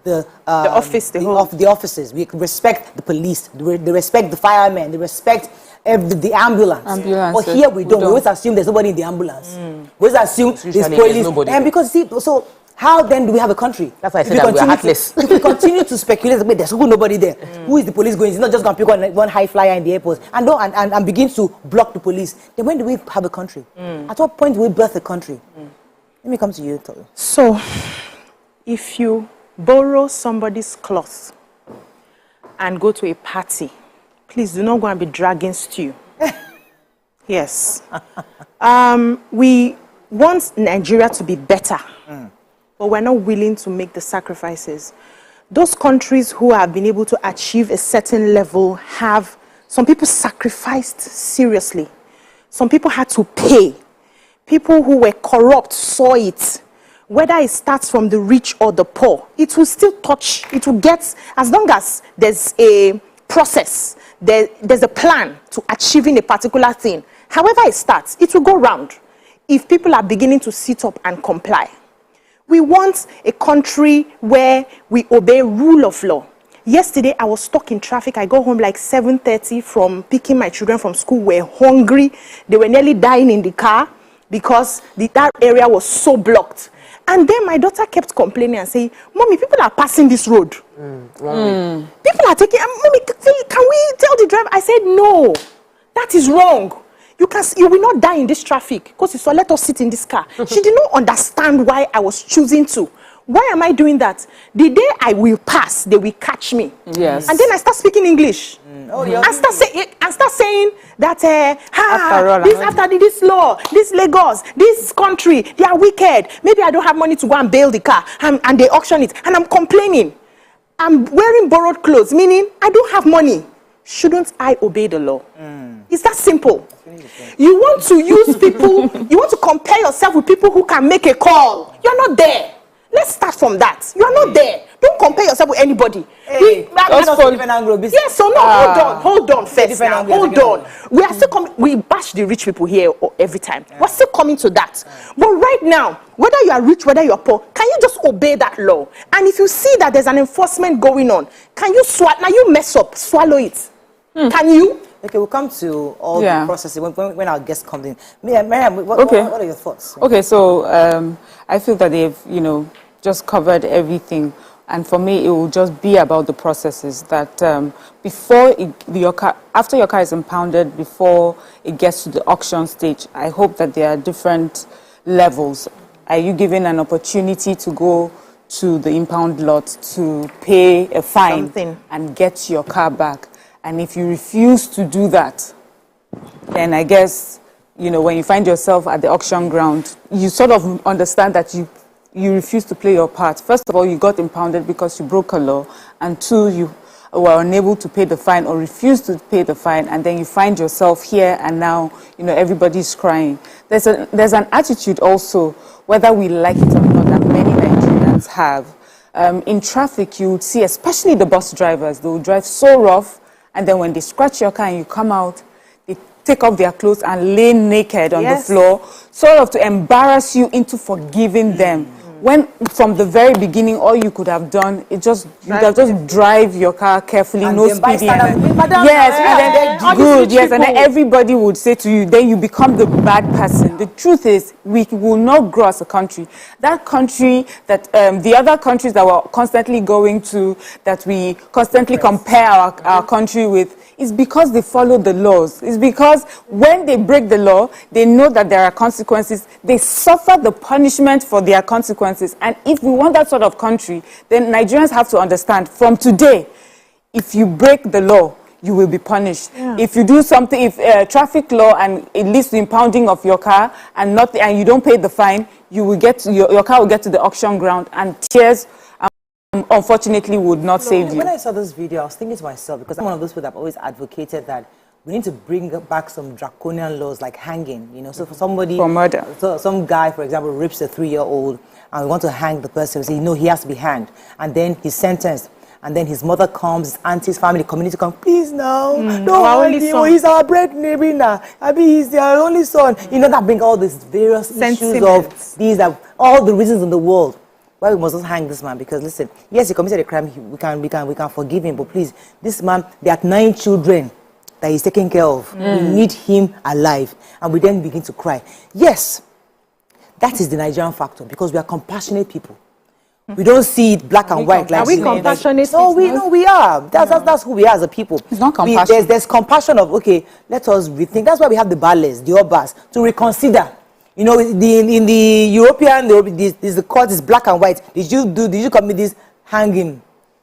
the officers. We respect the police. They respect the firemen. They respect the ambulance. But here we don't. We always assume there's nobody in the ambulance. We always assume there's police. And because so how then do we have a country? That's why I said that we are heartless. If we continue to speculate, there's nobody there. Who is the police going? It's not just going to pick one high flyer in the airport and begin to block the police. Then when do we have a country? At what point do we birth a country? Let me come to you, Tolu. So, if you borrow somebody's cloth and go to a party, please do not go and be dragging stew. Yes. We want Nigeria to be better, but we're not willing to make the sacrifices. Those countries who have been able to achieve a certain level have, some people sacrificed seriously. Some people had to pay. People who were corrupt saw it. Whether it starts from the rich or the poor, it will still touch, it will get, as long as there's a process, there's a plan to achieving a particular thing. However it starts, it will go round if people are beginning to sit up and comply. We want a country where we obey rule of law. Yesterday, I was stuck in traffic. I got home like 7:30 from picking my children from school. We're hungry. They were nearly dying in the car because that area was so blocked. And then my daughter kept complaining and saying, "Mommy, people are passing this road. People are taking, Mommy, can we tell the driver?" I said, "No, that is wrong. You will not die in this traffic because so let us sit in this car." She did not understand why I was choosing to. Why am I doing that? The day I will pass, they will catch me. Yes. And then I start speaking English. And start saying that after this law, this Lagos, this country, they are wicked. Maybe I don't have money to go and bail the car, and they auction it, and I'm complaining. I'm wearing borrowed clothes, meaning I don't have money. Shouldn't I obey the law? It's that simple. You want to use people, you want to compare yourself with people who can make a call. You're not there. Let's start from that. You are not there. Don't compare yourself with anybody. Yes, so no, hold on first now. Hold on. We are still coming. We bash the rich people here every time. We're still coming to that. But right now, whether you are rich, whether you are poor, can you just obey that law? And if you see that there's an enforcement going on, can you now you mess up, swallow it. Can you? Okay, we'll come to all the processes when our guest comes in. Miriam, what are your thoughts? Okay, so I feel that they've, just covered everything. And for me, it will just be about the processes that after your car is impounded, before it gets to the auction stage, I hope that there are different levels. Are you given an opportunity to go to the impound lot to pay a fine and get your car back? And if you refuse to do that, then I guess, when you find yourself at the auction ground, you sort of understand that you refuse to play your part. First of all, you got impounded because you broke a law, and 2, you were unable to pay the fine or refused to pay the fine, and then you find yourself here, and now everybody's crying. There's an attitude also, whether we like it or not, that many Nigerians have. In traffic, you would see, especially the bus drivers, they will drive so rough, and then when they scratch your car and you come out, they take off their clothes and lay naked on the floor, sort of to embarrass you into forgiving them. When from the very beginning, all you could have done is just drive your car carefully, and no speeding. And then everybody would say to you, then you become the bad person. The truth is, we will not grow as a country. That country that the other countries that we're constantly going to, that we constantly compare our country with, is because they follow the laws. It's because when they break the law, they know that there are consequences. They suffer the punishment for their consequences. And if we want that sort of country, then Nigerians have to understand from today, if you break the law, you will be punished. If you do something, if traffic law and it leads to impounding of your car and you don't pay the fine, you will get your car will get to the auction ground, and tears unfortunately would not save you. When I saw this video, I was thinking to myself, because I'm one of those people that have always advocated that we need to bring back some draconian laws like hanging, so for somebody, for murder. So some guy, for example, rapes a 3-year-old and we want to hang the person, we say, he has to be hanged, and then he's sentenced. And then his mother comes, his auntie's family, community comes, please no, don't hang him, he's our bread neighbor now. He's their only son. That brings all these various issues of these, all the reasons in the world why we must not hang this man. Because listen, yes, he committed a crime, we can forgive him, but please, this man, there are 9 children that he's taking care of. We need him alive. And we then begin to cry. Yes, that is the Nigerian factor, because we are compassionate people. We don't see it black and white. Are we compassionate? No, we are. That's who we are as a people. It's not compassion. There's compassion of, okay, let us rethink. That's why we have the ballets, the obas, to reconsider. In the European, the court is black and white. Did you commit this hanging?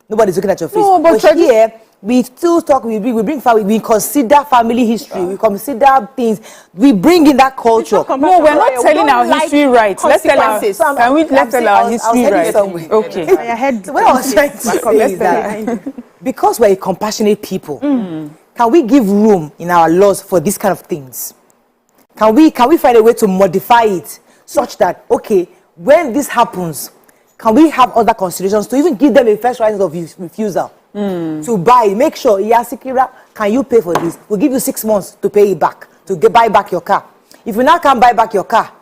Nobody's looking at your face. No, but here, we still talk, we bring family, we consider family history, we consider things, we bring in that culture. No, we're not telling our history right. Let's tell our history right. Okay. What I was trying to say is that because we're a compassionate people, can we give room in our laws for these kind of things? Can we find a way to modify it such that, okay, when this happens, can we have other considerations to even give them a first right of refusal? To buy, make sure, Sikira, can you pay for this? We'll give you 6 months to pay it back, to buy back your car. If you now can't buy back your car,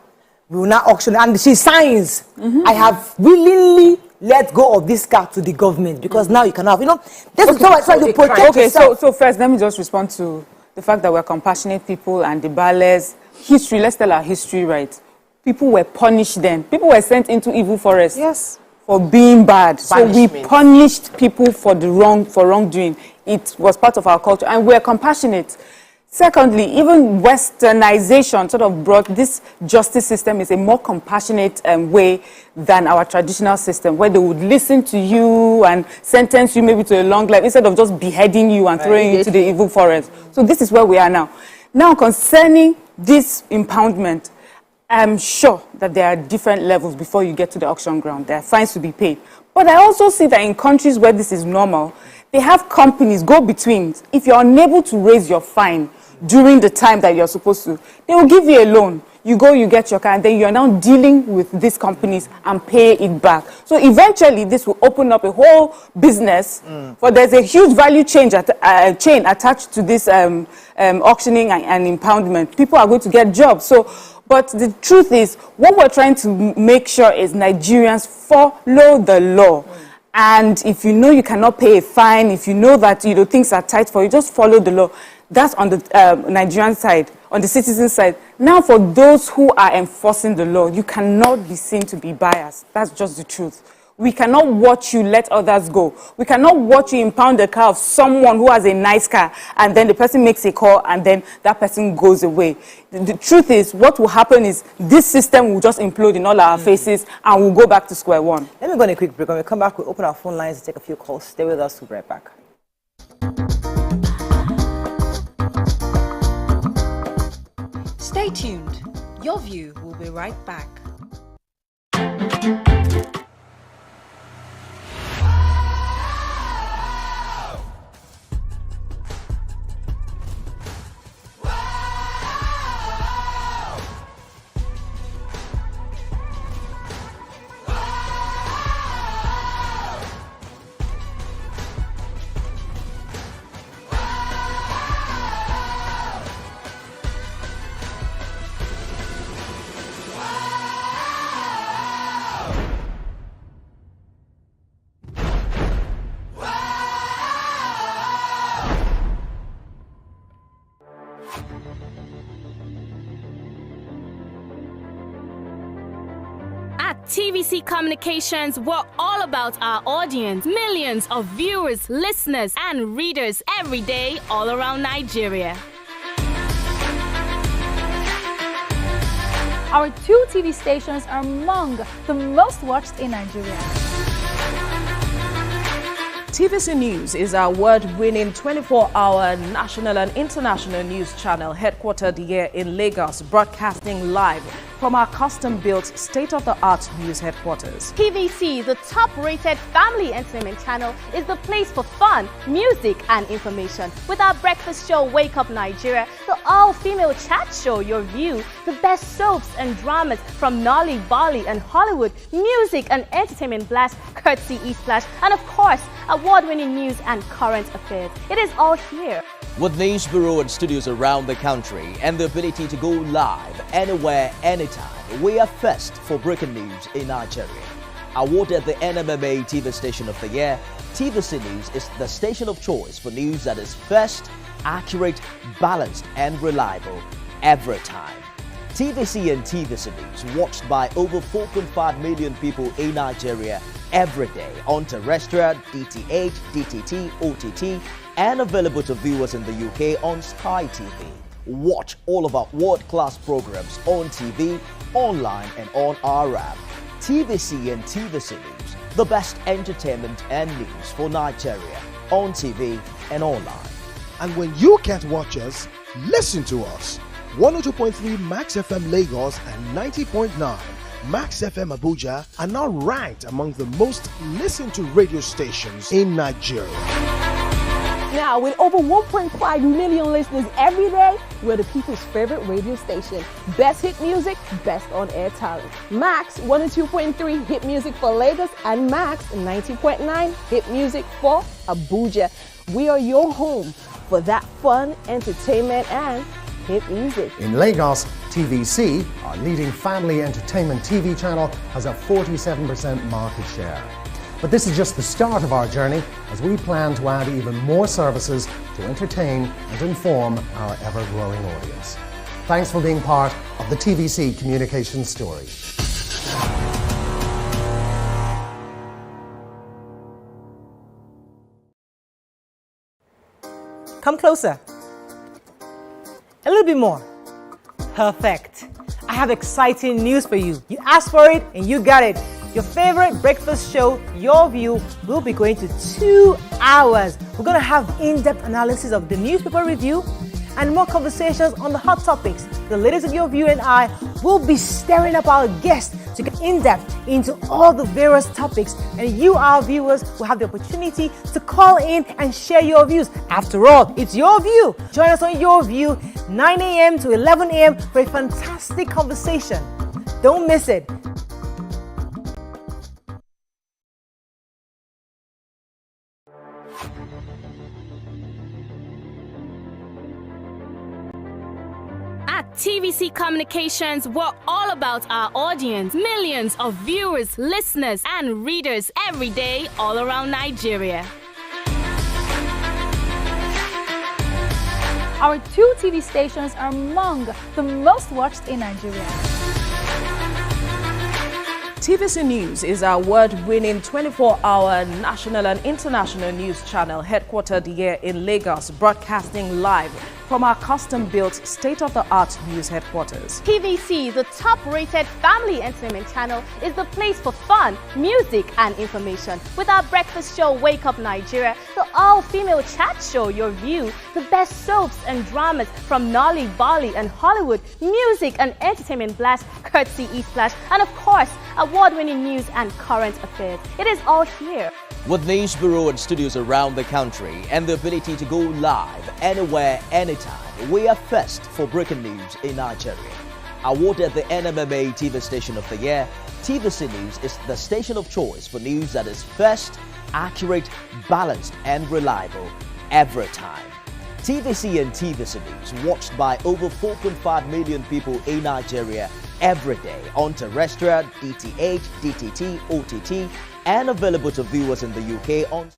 we will not auction it. And she signs, I have willingly let go of this car to the government, because now you can have, this is how I try to protect yourself. So first, let me just respond to the fact that we're compassionate people and the ballets. History, let's tell our history right. People were punished then. People were sent into evil forests. Yes. For being bad. So we punished people for wrongdoing. It was part of our culture, and we're compassionate. Secondly, even westernization sort of brought this justice system is a more compassionate way than our traditional system, where they would listen to you and sentence you maybe to a long life instead of just beheading you and throwing you to the evil forest. So this is where we are now. Now, concerning this impoundment, I'm sure that there are different levels before you get to the auction ground. There are fines to be paid. But I also see that in countries where this is normal, they have companies, go-betweens. If you're unable to raise your fine during the time that you're supposed to, they will give you a loan. You go, you get your car, and then you're now dealing with these companies and pay it back. So eventually, this will open up a whole business. For there's a huge value chain attached to this auctioning and impoundment. People are going to get jobs. But the truth is, what we're trying to make sure is Nigerians follow the law. And if you know you cannot pay a fine, if you know that things are tight for you, just follow the law. That's on the Nigerian side, on the citizen side. Now, for those who are enforcing the law, you cannot be seen to be biased. That's just the truth. We cannot watch you let others go. We cannot watch you impound the car of someone who has a nice car, and then the person makes a call, and then that person goes away. The truth is, what will happen is this system will just implode in all our faces, and we'll go back to square one. Let me go on a quick break. When we come back, we'll open our phone lines and take a few calls. Stay with us. We'll be right back. Stay tuned. Your View will be right back. At TVC Communications, we're all about our audience. Millions of viewers, listeners, and readers every day all around Nigeria. Our 2 TV stations are among the most watched in Nigeria. TVC News is our award-winning 24-hour national and international news channel headquartered here in Lagos, broadcasting live from our custom-built state-of-the-art news headquarters. TVC, the top-rated family entertainment channel, is the place for fun, music, and information. With our breakfast show, Wake Up Nigeria, the all-female chat show, Your View, the best soaps and dramas from Nolly, Bali, and Hollywood, music and entertainment blast, courtesy E-Splash, and of course, award-winning news and current affairs. It is all here. With news bureau and studios around the country and the ability to go live anywhere, anytime, we are first for breaking news in Nigeria. Awarded the NMMA TV Station of the Year, TVC News is the station of choice for news that is first, accurate, balanced, and reliable every time. TVC and TVC News watched by over 4.5 million people in Nigeria every day on terrestrial, DTH, DTT, OTT, and available to viewers in the UK on Sky TV. Watch all of our world-class programs on TV, online, and on our app. TVC and TVC News, the best entertainment and news for Nigeria on TV and online. And when you can't watch us, listen to us. 102.3 Max FM Lagos and 90.9 Max FM Abuja are now ranked among the most listened to radio stations in Nigeria. Now, with over 1.5 million listeners every day, we're the people's favorite radio station. Best hit music, best on-air talent. Max 102.3 hit music for Lagos and Max 90.9 hit music for Abuja. We are your home for that fun, entertainment, and hit music. In Lagos, TVC, our leading family entertainment TV channel, has a 47% market share. But this is just the start of our journey, as we plan to add even more services to entertain and inform our ever-growing audience. Thanks for being part of the TVC communications story. Come closer. A little bit more. Perfect. I have exciting news for you. You asked for it and you got it. Your favorite breakfast show, Your View, will be going to 2 hours. We're going to have in-depth analysis of the newspaper review and more conversations on the hot topics. The ladies of Your View and I will be stirring up our guests to get in-depth into all the various topics, and you, our viewers, will have the opportunity to call in and share your views. After all, it's Your View. Join us on Your View, 9 a.m. to 11 a.m. for a fantastic conversation. Don't miss it. At TVC Communications, we're all about our audience. Millions of viewers, listeners, and readers every day all around Nigeria. Our 2 TV stations are among the most watched in Nigeria. TVC News is our award-winning 24-hour national and international news channel headquartered here in Lagos, broadcasting live from our custom-built state-of-the-art news headquarters. TVC, the top-rated family entertainment channel, is the place for fun, music, and information. With our breakfast show, Wake Up Nigeria, the all-female chat show, Your View, the best soaps and dramas from Nolly, Bali, and Hollywood, music and entertainment blast, courtesy E-Splash, and of course, award-winning news and current affairs. It is all here. With news bureau and studios around the country and the ability to go live anywhere, anytime, we are first for breaking news in Nigeria. Awarded the NMMA TV Station of the Year, TVC News is the station of choice for news that is first, accurate, balanced, and reliable every time. TVC and TVC News watched by over 4.5 million people in Nigeria every day on terrestrial, DTH, DTT, OTT, and available to viewers in the UK on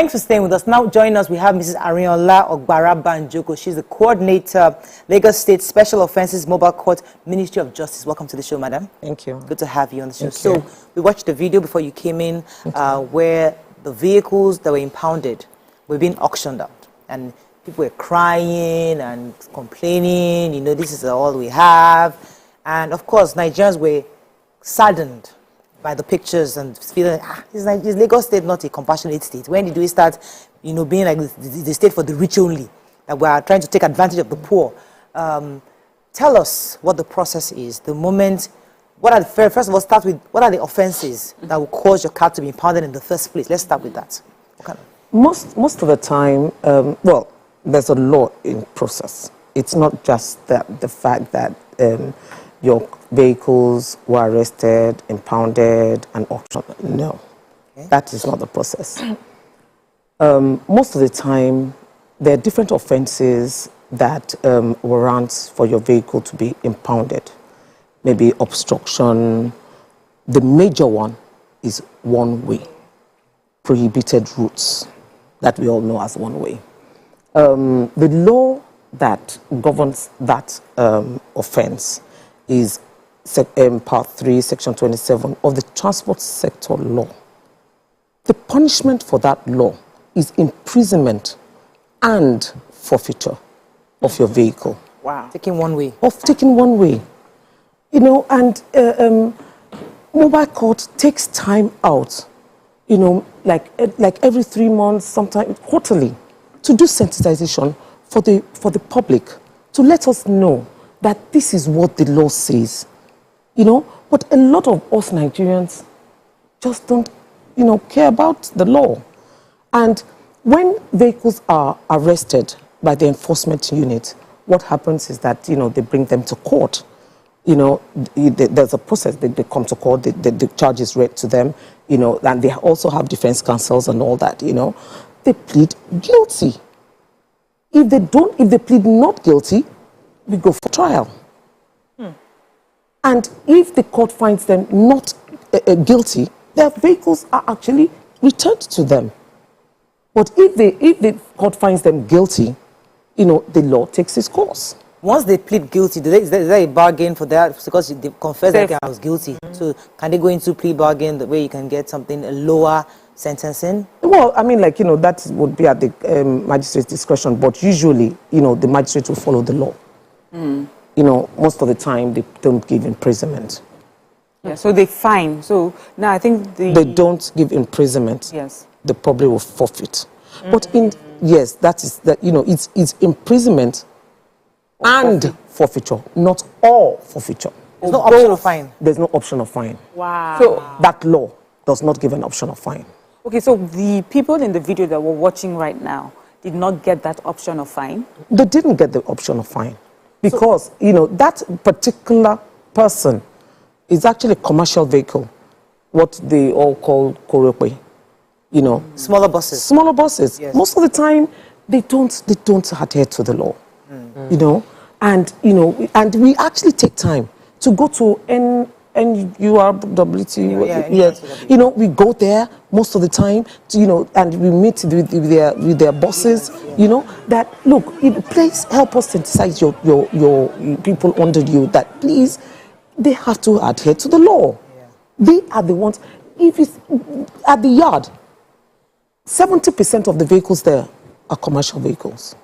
Thanks for staying with us. Now joining us, we have Mrs. Arinola Ogbara Banjoko. She's the coordinator, Lagos State Special Offences Mobile Court, Ministry of Justice. Welcome to the show, madam. Thank you. Good to have you on the show. So we watched the video before you came in where the vehicles that were impounded were being auctioned out. And people were crying and complaining, you know, this is all we have. And of course, Nigerians were saddened by the pictures and feeling, is Lagos State not a compassionate state? When did we start, you know, being like the state for the rich only? That we are trying to take advantage of the poor. Tell us what the process is. The moment, first of all, start with what are the offenses that will cause your car to be impounded in the first place? Let's start with that. Okay. Most of the time, well, there's a law in process. It's not just the fact that your vehicles were arrested, impounded, and auctioned. No, that is not the process. Most of the time, there are different offenses that warrant for your vehicle to be impounded. Maybe obstruction. The major one is one-way, prohibited routes that we all know as one-way. The law that governs that offense is Part 3, Section 27 of the Transport Sector Law. The punishment for that law is imprisonment and forfeiture of your vehicle. Wow. Taking one way. Of taking one way. You know, and mobile court takes time out, you know, like every 3 months, sometimes quarterly, to do sensitization for the public, to let us know that this is what the law says, you know. But a lot of us Nigerians just don't, you know, care about the law. And when vehicles are arrested by the enforcement unit, what happens is that, you know, they bring them to court. You know, there's a process. They come to court, the charge is read to them, you know, and they also have defense counsels and all that, you know. They plead guilty. If they plead not guilty, we go for trial. And if the court finds them not guilty, their vehicles are actually returned to them. But if the court finds them guilty, you know, the law takes its course. Once they plead guilty, is there a bargain for that? Because they confess that I was guilty. So can they go into plea bargain the way you can get something a lower sentencing? Well, I mean, like, you know, that would be at the magistrate's discretion, but usually, you know, the magistrate will follow the law. You know, most of the time, they don't give imprisonment. Yeah, so they fine. So now I think they don't give imprisonment. Yes. The public will forfeit. But yes, that is that, you know, it's imprisonment and forfeiture, not all forfeiture. There's no option of fine. There's no option of fine. Wow. So that law does not give an option of fine. Okay, so the people in the video that we're watching right now did not get that option of fine? They didn't get the option of fine because, you know, that particular person is actually a commercial vehicle, what they all call korope, you know. Smaller buses. Smaller buses. Yes. Most of the time, they don't adhere to the law, you know. And, you know, and we actually take time to go to NURWT, yes. You know, we go there most of the time, to, you know, and we meet with their bosses, you know, that, look, please help us synthesize your people under you, that please, they have to adhere to the law. They are the ones, if it's at the yard, 70% of the vehicles there are commercial vehicles.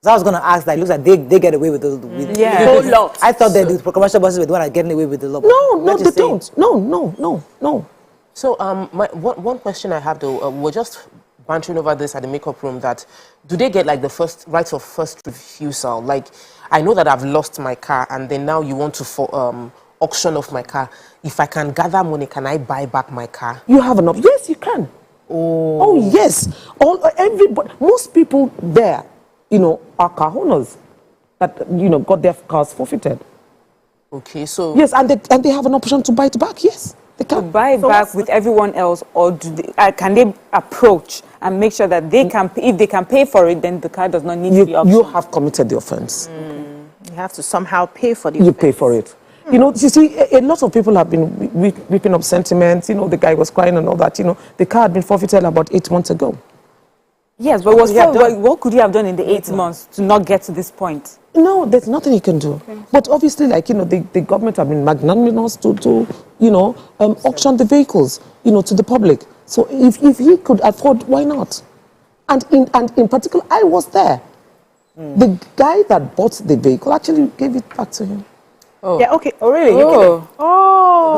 So I was going to ask that. It looks like they get away with the whole law. I thought that the commercial buses were the one that getting away with the law. No, they don't. No. So one question I have though, we're just bantering over this at the makeup room, that do they get like the right of first refusal? Like, I know that I've lost my car and then now you want to auction off my car. If I can gather money, can I buy back my car? You have enough. Yes, you can. Oh yes. Everybody, most people there, you know, are car owners that, you know, got their cars forfeited. Okay, so yes, and they have an option to buy it back. Yes, they can. To buy it back with everyone else, or can they approach and make sure that they can, if they can pay for it, then the car does not need to be auctioned? You have committed the offense. You have to somehow pay for the You offense. pay for it. You know, you see, a lot of people have been whipping up sentiments. You know, the guy was crying and all that. You know, the car had been forfeited about 8 months ago. Yes, but what could you have done in the 8 months to not get to this point? No, there's nothing he can do. Okay. But obviously, like, you know, the government have been magnanimous to you know, auction the vehicles, you know, to the public. So if he could afford, why not? And in particular, I was there. The guy that bought the vehicle actually gave it back to him. Oh. Yeah, okay. Oh, really?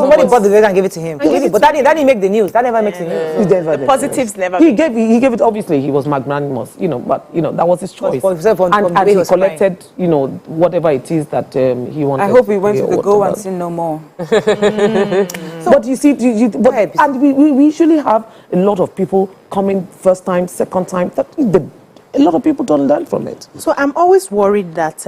Somebody bought the vehicle and gave it to him. But that didn't make the news. That never makes the news. The positives never. He gave it. Obviously, he was magnanimous, you know. But you know, that was his choice. And he collected, you know, whatever it is that he wanted. I hope we went to the go and sin no more. But you see, and we usually have a lot of people coming first time, second time. A lot of people don't learn from it. So I'm always worried that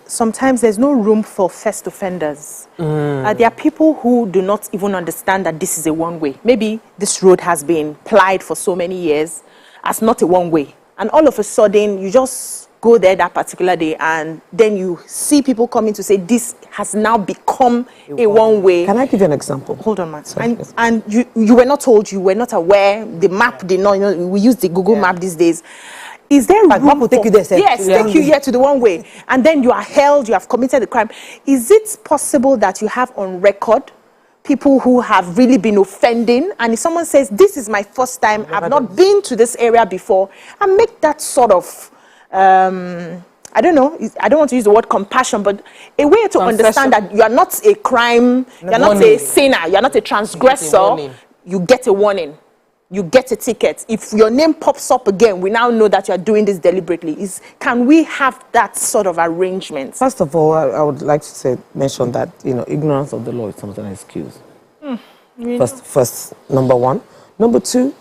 sometimes there's no room for first offenders. There are people who do not even understand that this is a one-way. Maybe this road has been plied for so many years as not a one-way. And all of a sudden, you just go there that particular day and then you see people coming to say this has now become a one-way. Can I give you an example? Hold on, man. And you were not told, you were not aware, the map did not, you know, we use the Google map these days. Is there room will take you there? Yes, take you here to the one way. And then you are held, you have committed the crime. Is it possible that you have on record people who have really been offending, and if someone says, this is my first time, I've not been to this area before, and make that sort of, I don't know, I don't want to use the word compassion, but a way to understand that you are not a crime, you are not a sinner, you are not a transgressor, you get a warning. You get a ticket. If your name pops up again, we now know that you are doing this deliberately. Can we have that sort of arrangement? First of all, I would like to mention that, you know, ignorance of the law is sometimes an excuse. First, number one. Number two,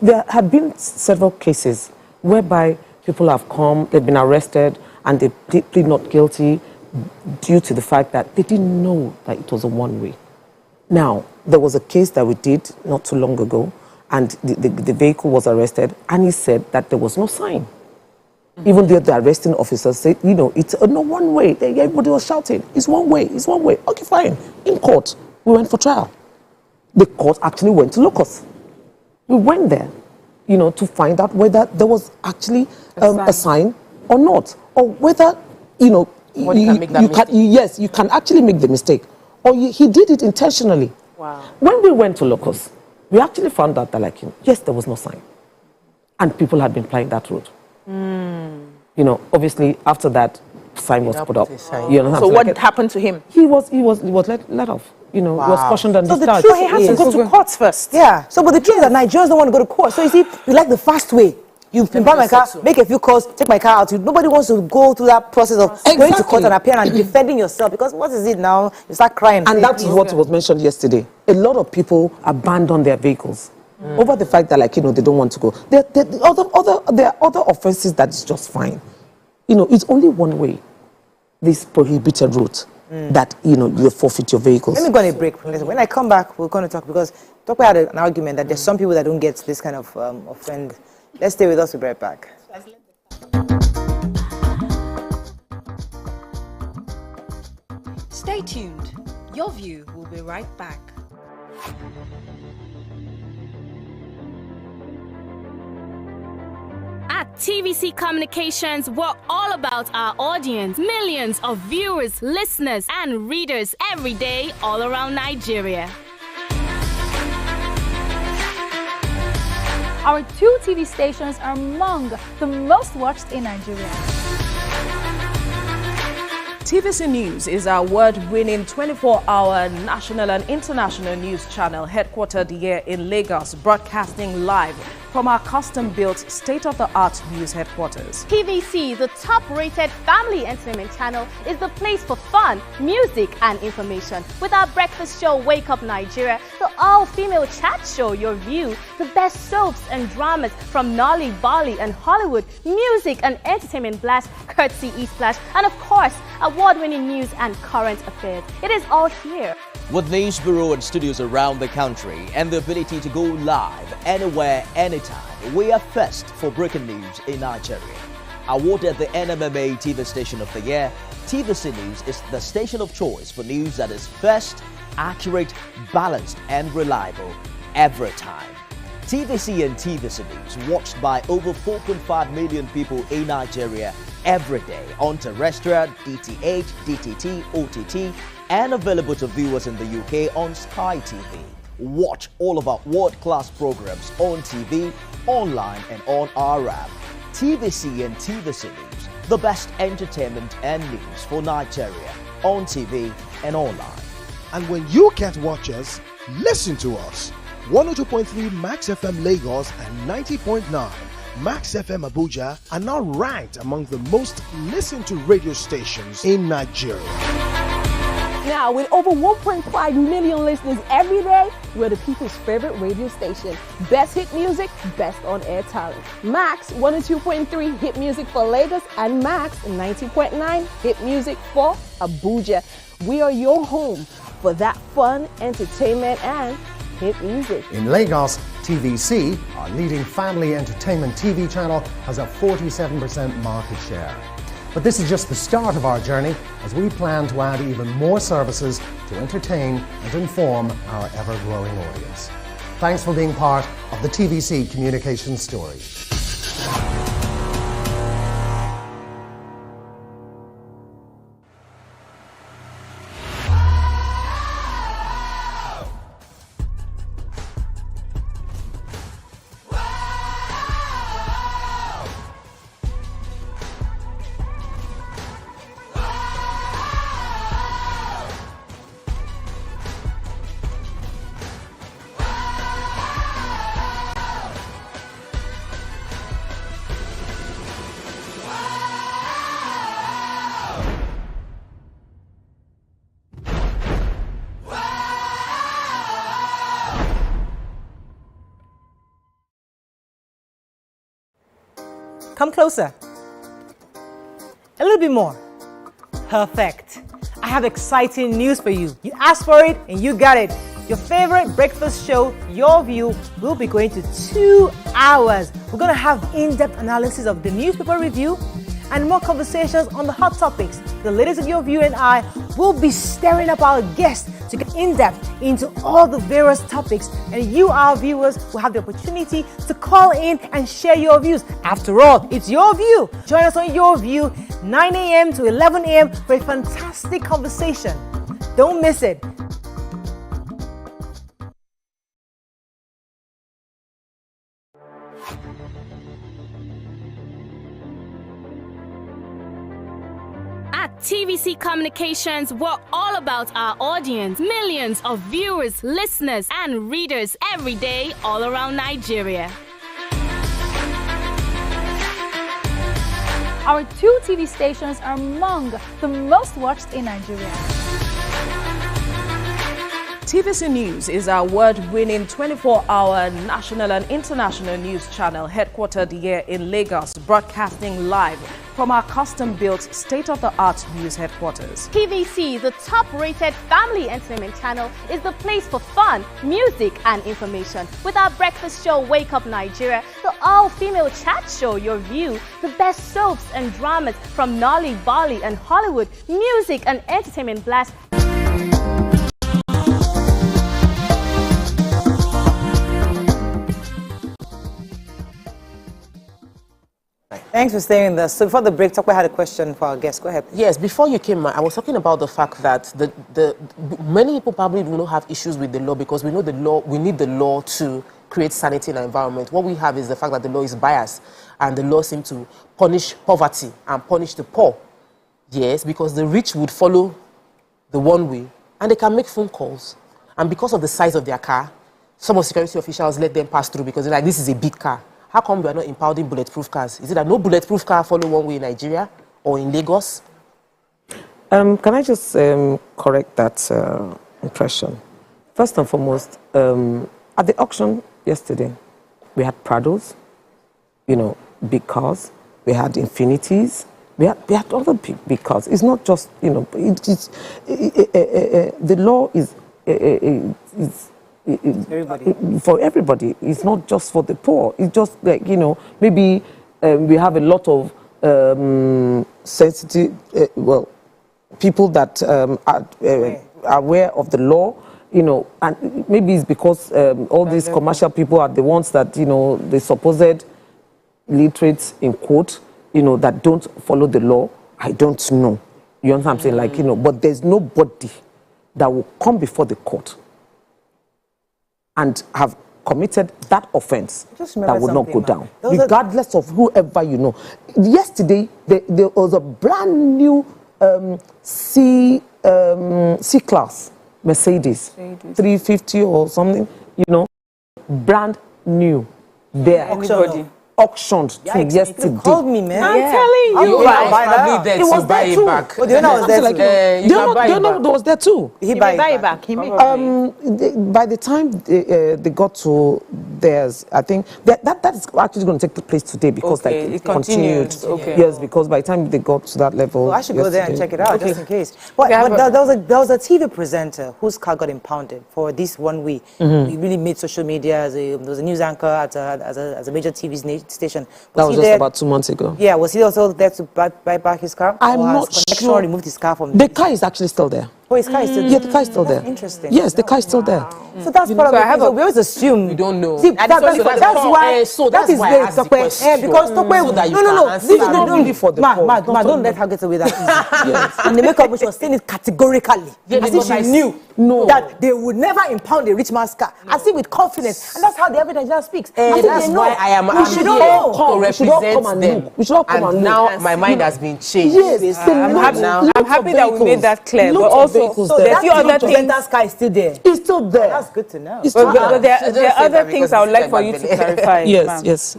there have been several cases whereby people have come, they've been arrested, and they plead not guilty due to the fact that they didn't know that it was a one-way. Now, there was a case that we did not too long ago, and the vehicle was arrested, and he said that there was no sign. Even though the arresting officer said, you know, it's no one way. Everybody was shouting, it's one way, it's one way. Okay, fine. In court, we went for trial. The court actually went to locus. We went there, you know, to find out whether there was actually a sign or not, or whether, you know, you can actually make the mistake. Or he did it intentionally. Wow. When we went to locus, we actually found out that, like, yes, there was no sign. And people had been plying that road. You know, obviously, after that, sign was put up. You know, so what happened to him? He was let off. You know, he was cautioned and discharged. So he had to go to court first. Yeah. So, but the truth is that Nigerians don't want to go to court. So, you see, we like the fast way. You buy my car, make a few calls, take my car out. Nobody wants to go through that process of going to court and appearing and defending yourself, because what is it now? You start crying. And that's what was mentioned yesterday. A lot of people abandon their vehicles over the fact that, like, you know, they don't want to go. There are other offenses that is just fine. You know, it's only one way, this prohibited route, that, you know, you forfeit your vehicles. Let me go on a break. When I come back, we're going to talk, because Tokwe had an argument that there's some people that don't get this kind of offend. Let's stay with us. We'll be right back. Stay tuned. Your View will be right back. At TVC Communications, we're all about our audience. Millions of viewers, listeners, and readers every day all around Nigeria. Our 2 TV stations are among the most watched in Nigeria. TVC News is our award-winning 24-hour national and international news channel headquartered here in Lagos, broadcasting live from our custom-built state-of-the-art news headquarters. TVC, the top-rated family entertainment channel, is the place for fun, music, and information. With our breakfast show, Wake Up Nigeria, the all-female chat show, Your View, the best soaps and dramas from Nolly, Bolly, and Hollywood, music and entertainment blast, courtesy E-Splash, and of course, award-winning news and current affairs. It is all here. With news bureau and studios around the country and the ability to go live anywhere, anytime, we are first for breaking news in Nigeria. Awarded the NMMA TV Station of the Year, TVC News is the station of choice for news that is best, accurate, balanced, and reliable every time. TVC and TVC News watched by over 4.5 million people in Nigeria every day on terrestrial, DTH, DTT, OTT, and available to viewers in the UK on Sky TV. Watch all of our world-class programs on TV, online, and on our app. TVC and TVC News, the best entertainment and news for Nigeria on TV and online. And when you can't watch us, listen to us. 102.3 Max FM Lagos and 90.9 Max FM Abuja are now ranked among the most listened to radio stations in Nigeria. Now, with over 1.5 million listeners every day, we're the people's favorite radio station. Best hit music, best on-air talent. Max 102.3 hit music for Lagos and Max 90.9 hit music for Abuja. We are your home for that fun, entertainment, and hit music. In Lagos, TVC, our leading family entertainment TV channel, has a 47% market share. But this is just the start of our journey, as we plan to add even more services to entertain and inform our ever-growing audience. Thanks for being part of the TVC communication story. Come closer. A little bit more. Perfect. I have exciting news for you. You asked for it and you got it. Your favorite breakfast show, Your View, will be going to 2 hours. We're going to have in-depth analysis of the newspaper review and more conversations on the hot topics. The ladies of Your View and I will be stirring up our guests to get in-depth into all the various topics, and you, our viewers, will have the opportunity to call in and share your views. After all, it's your view. Join us on Your View, 9 a.m. to 11 a.m. for a fantastic conversation. Don't miss it. At TVC Communications, we're all about our audience. Millions of viewers, listeners, and readers every day all around Nigeria. Our 2 TV stations are among the most watched in Nigeria. TVC News is our award-winning 24-hour national and international news channel headquartered here in Lagos, broadcasting live from our custom-built state-of-the-art news headquarters. TVC, the top-rated family entertainment channel, is the place for fun, music, and information. With our breakfast show, Wake Up Nigeria, the all-female chat show, Your View, the best soaps and dramas from Nolly, Bolly, and Hollywood, music and entertainment blast. Thanks for staying with us. So before the break, Tokwe had a question for our guest. Go ahead, please. Yes, before you came, I was talking about the fact that many people probably do not have issues with the law because we know the law. We need the law to create sanity in our environment. What we have is the fact that the law is biased, and the law seems to punish poverty and punish the poor. Yes, because the rich would follow the one way, and they can make phone calls. And because of the size of their car, some of the security officials let them pass through because they're like, this is a big car. How come we are not impounding bulletproof cars? Is it that no bulletproof car follow one way in Nigeria or in Lagos? Can I just correct that impression? First and foremost, at the auction yesterday, we had Prados, big cars. We had Infinities. We had other big cars. It's not just, the law is everybody. For everybody. It's not just for the poor. It's just like, maybe we have a lot of sensitive, people that are aware of the law, and maybe it's because all these commercial people are the ones that, the supposed literates in quote, that don't follow the law. I don't know. You understand what I'm saying? But there's nobody that will come before the court and have committed that offense that would not go down, regardless of whoever you know. Yesterday, there was a brand new C-Class Mercedes 350 or something, brand new there. Auctioned yesterday. You called me, man. I'm telling you. It was there too. Oh, do you know I was there too? Do you know there was there too? He buy it back. He make by the time they got to theirs, I think that is actually going to take place today because it continued. Okay. Yes, because by the time they got to that level, I should go there and check it out just in case. But there was a TV presenter whose car got impounded for this 1 week. He really made social media. There was a news anchor at a major TV station. That was just about 2 months ago. Yeah, was he also there to buy back his car? I'm not sure. Removed his car from the car is actually still there. Oh, his car is still there? Yeah, the car is still there. Interesting. Yes, the car is still there. So that's part of it. So we always assume. You don't know. See, that's why. That is why I asked the question. Because Tokwe, no. This is not really for the court. Ma, don't let her get away that easy. Yes. And the makeup, she was saying it categorically. As if she knew that they would never impound a rich man's car. As if with confidence. And that's how the average Nigerian speaks. And that's why I am here to represent them. We should all come and now my mind has been changed. Yes, I'm happy that we made that clear. But also, there are few other things. That car is still there. It's still there. That's good to know. But there are other things I would like for you to clarify. Yes.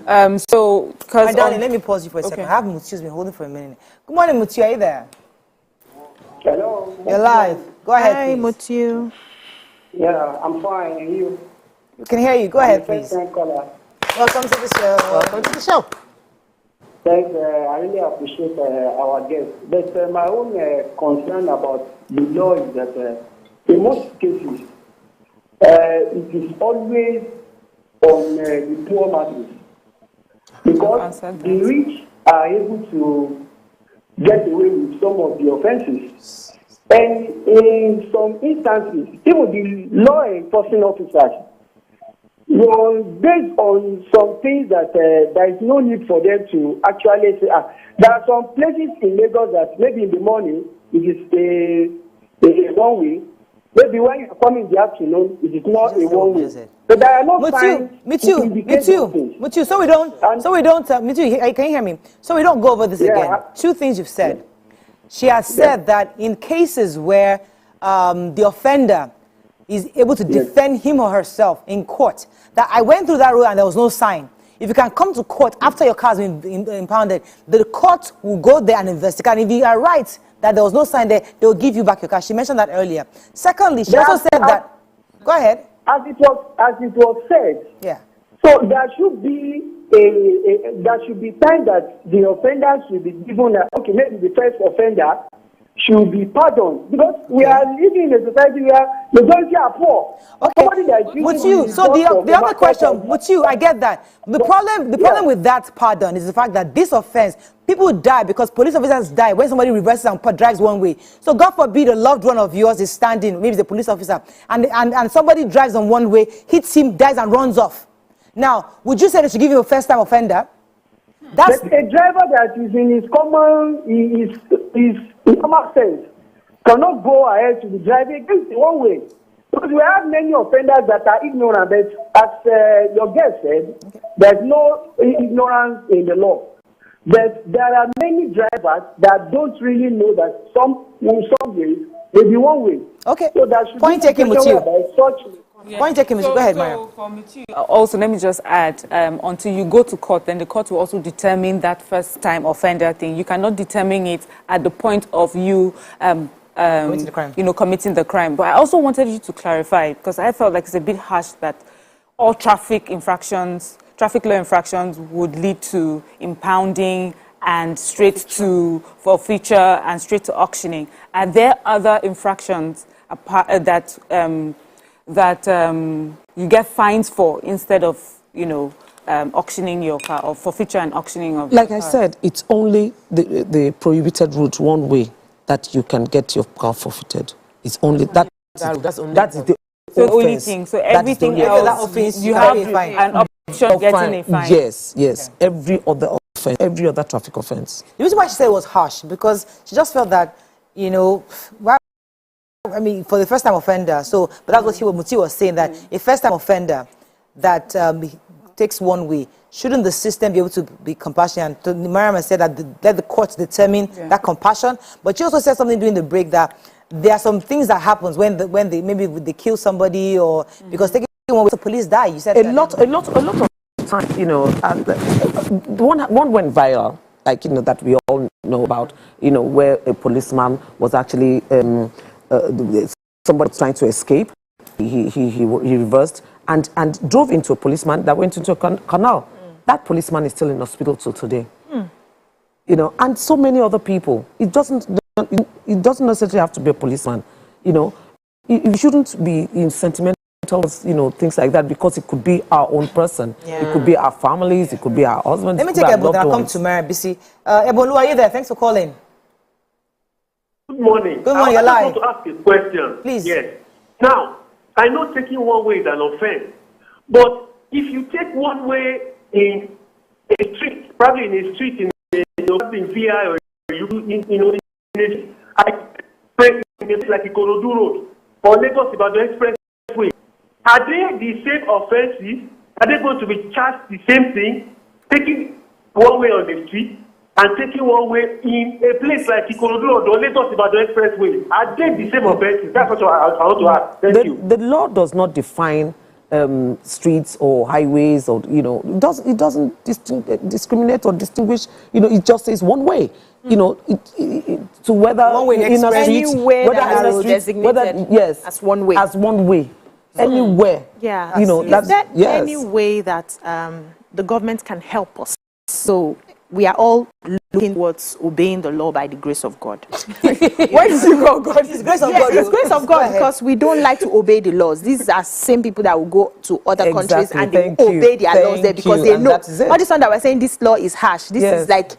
So, my darling, let me pause you for a second. I have Mutu's been holding for a minute. Good morning, Mutu. Are you there? Hello. You're live. Go ahead, Hi, please. Mutu. Yeah, I'm fine. And you? We can hear you. Go ahead, please. Caller. Welcome to the show. Welcome to the show. Thanks. I really appreciate our guest. But my own concern about the law is that in most cases, it is always on the poor masses. Because the rich are able to get away with some of the offenses. And in some instances, even the law enforcement officers, based on some things that there is no need for them to actually say, there are some places in Lagos that maybe in the morning it is a one way. Maybe when you come in the afternoon, it is not a one way. But there are no signs. Me too. So we don't. Me too. Can you hear me? So we don't go over this again. Two things you've said. She has said that in cases where the offender is able to defend him or herself in court, that I went through that road and there was no sign. If you can come to court after your car has been impounded, the court will go there and investigate. And if you are right that there was no sign there, they will give you back your car. She mentioned that earlier. Secondly, she also said that. Go ahead. As it was said. Yeah. So there should be time that the offender should be given. Maybe the first offender should be pardoned, because we are living in a society where majority are poor. With you, so the other question, with you, I get that. The problem with that pardon is the fact that this offense, people die because police officers die when somebody reverses and drives one way. So God forbid a loved one of yours is standing, maybe the police officer, and somebody drives on one way, hits him, dies and runs off. Now, would you say they should give you a first-time offender? That's a driver that is in his common sense cannot go ahead to be driving against the one way. Because we have many offenders that are ignorant, but as your guest said, there's no ignorance in the law. But there are many drivers that don't really know that in some ways may be one way. Okay. So that should point taken with you. Point taken with you. Go ahead, Maya. Also, let me just add, until you go to court, then the court will also determine that first-time offender thing. You cannot determine it at the point of you committing the crime. But I also wanted you to clarify, because I felt like it's a bit harsh that all traffic law infractions would lead to impounding and straight to forfeiture and straight to auctioning. Are there other infractions that you get fines for instead of, auctioning your car or forfeiture and auctioning of Like your I car. said, it's only the prohibited route one way that you can get your car forfeited. It's only that. That's only That's the So the only offense. thing. So That is the everything only else, offense. you have an option of getting a fine. Yes, yes. Every other offense, every other traffic offense. The reason why she said it was harsh, because she just felt that, you know, why, I mean, for the first-time offender, so, but that's what Muti was saying, that a first-time offender that takes one way, shouldn't the system be able to be compassionate? And Mariam said that let the courts determine that compassion, but she also said something during the break that there are some things that happens when they maybe they kill somebody or because taking one way, the police die. You said a lot of time, you know, one went viral, like, you know, that we all know about, you know, where a policeman was actually somebody trying to escape. He reversed and drove into a policeman that went into a canal. That policeman is still in hospital till today. You know, and so many other people. It doesn't necessarily have to be a policeman. You know, you shouldn't be in sentimental, you know, things like that, because it could be our own person. It could be our families. It could be our husbands. Let me take Ebo, then I'll come to Mary Bisi. Ebolu, are you there? Thanks for calling. Good morning. Good morning, I alive. just want to ask a question. Please. Yes. Now, I know taking one way is an offense, but if you take one way in a street, probably in a street in VI or in I pray in a place like Ikorodu Road or Lagos Ibadan Expressway, are they the same offenses? Are they going to be charged the same thing? Taking one way on the street and taking one way in a place like Ikorodu Road or Lagos Ibadan Expressway, are they the same offenses? That's what I want to ask. Thank you. The law does not define streets or highways, or, you know, it doesn't discriminate or distinguish. You know, it just says one way. You know, to whether One way in a street, anywhere whether that in a is street, designated whether yes, as one way. as one way, anywhere. Yeah, you know, is there yes. any way that the government can help us? So we are all looking towards obeying the law by the grace of God. Where did you go, God? It's grace of Yes, God. it's grace of Go God, ahead. because we don't like to obey the laws. These are same people that will go to other countries Exactly. and they Thank will you. obey their laws there Thank because you. they And know. that is it. All this one that we're saying this law is harsh. This Yes. is like,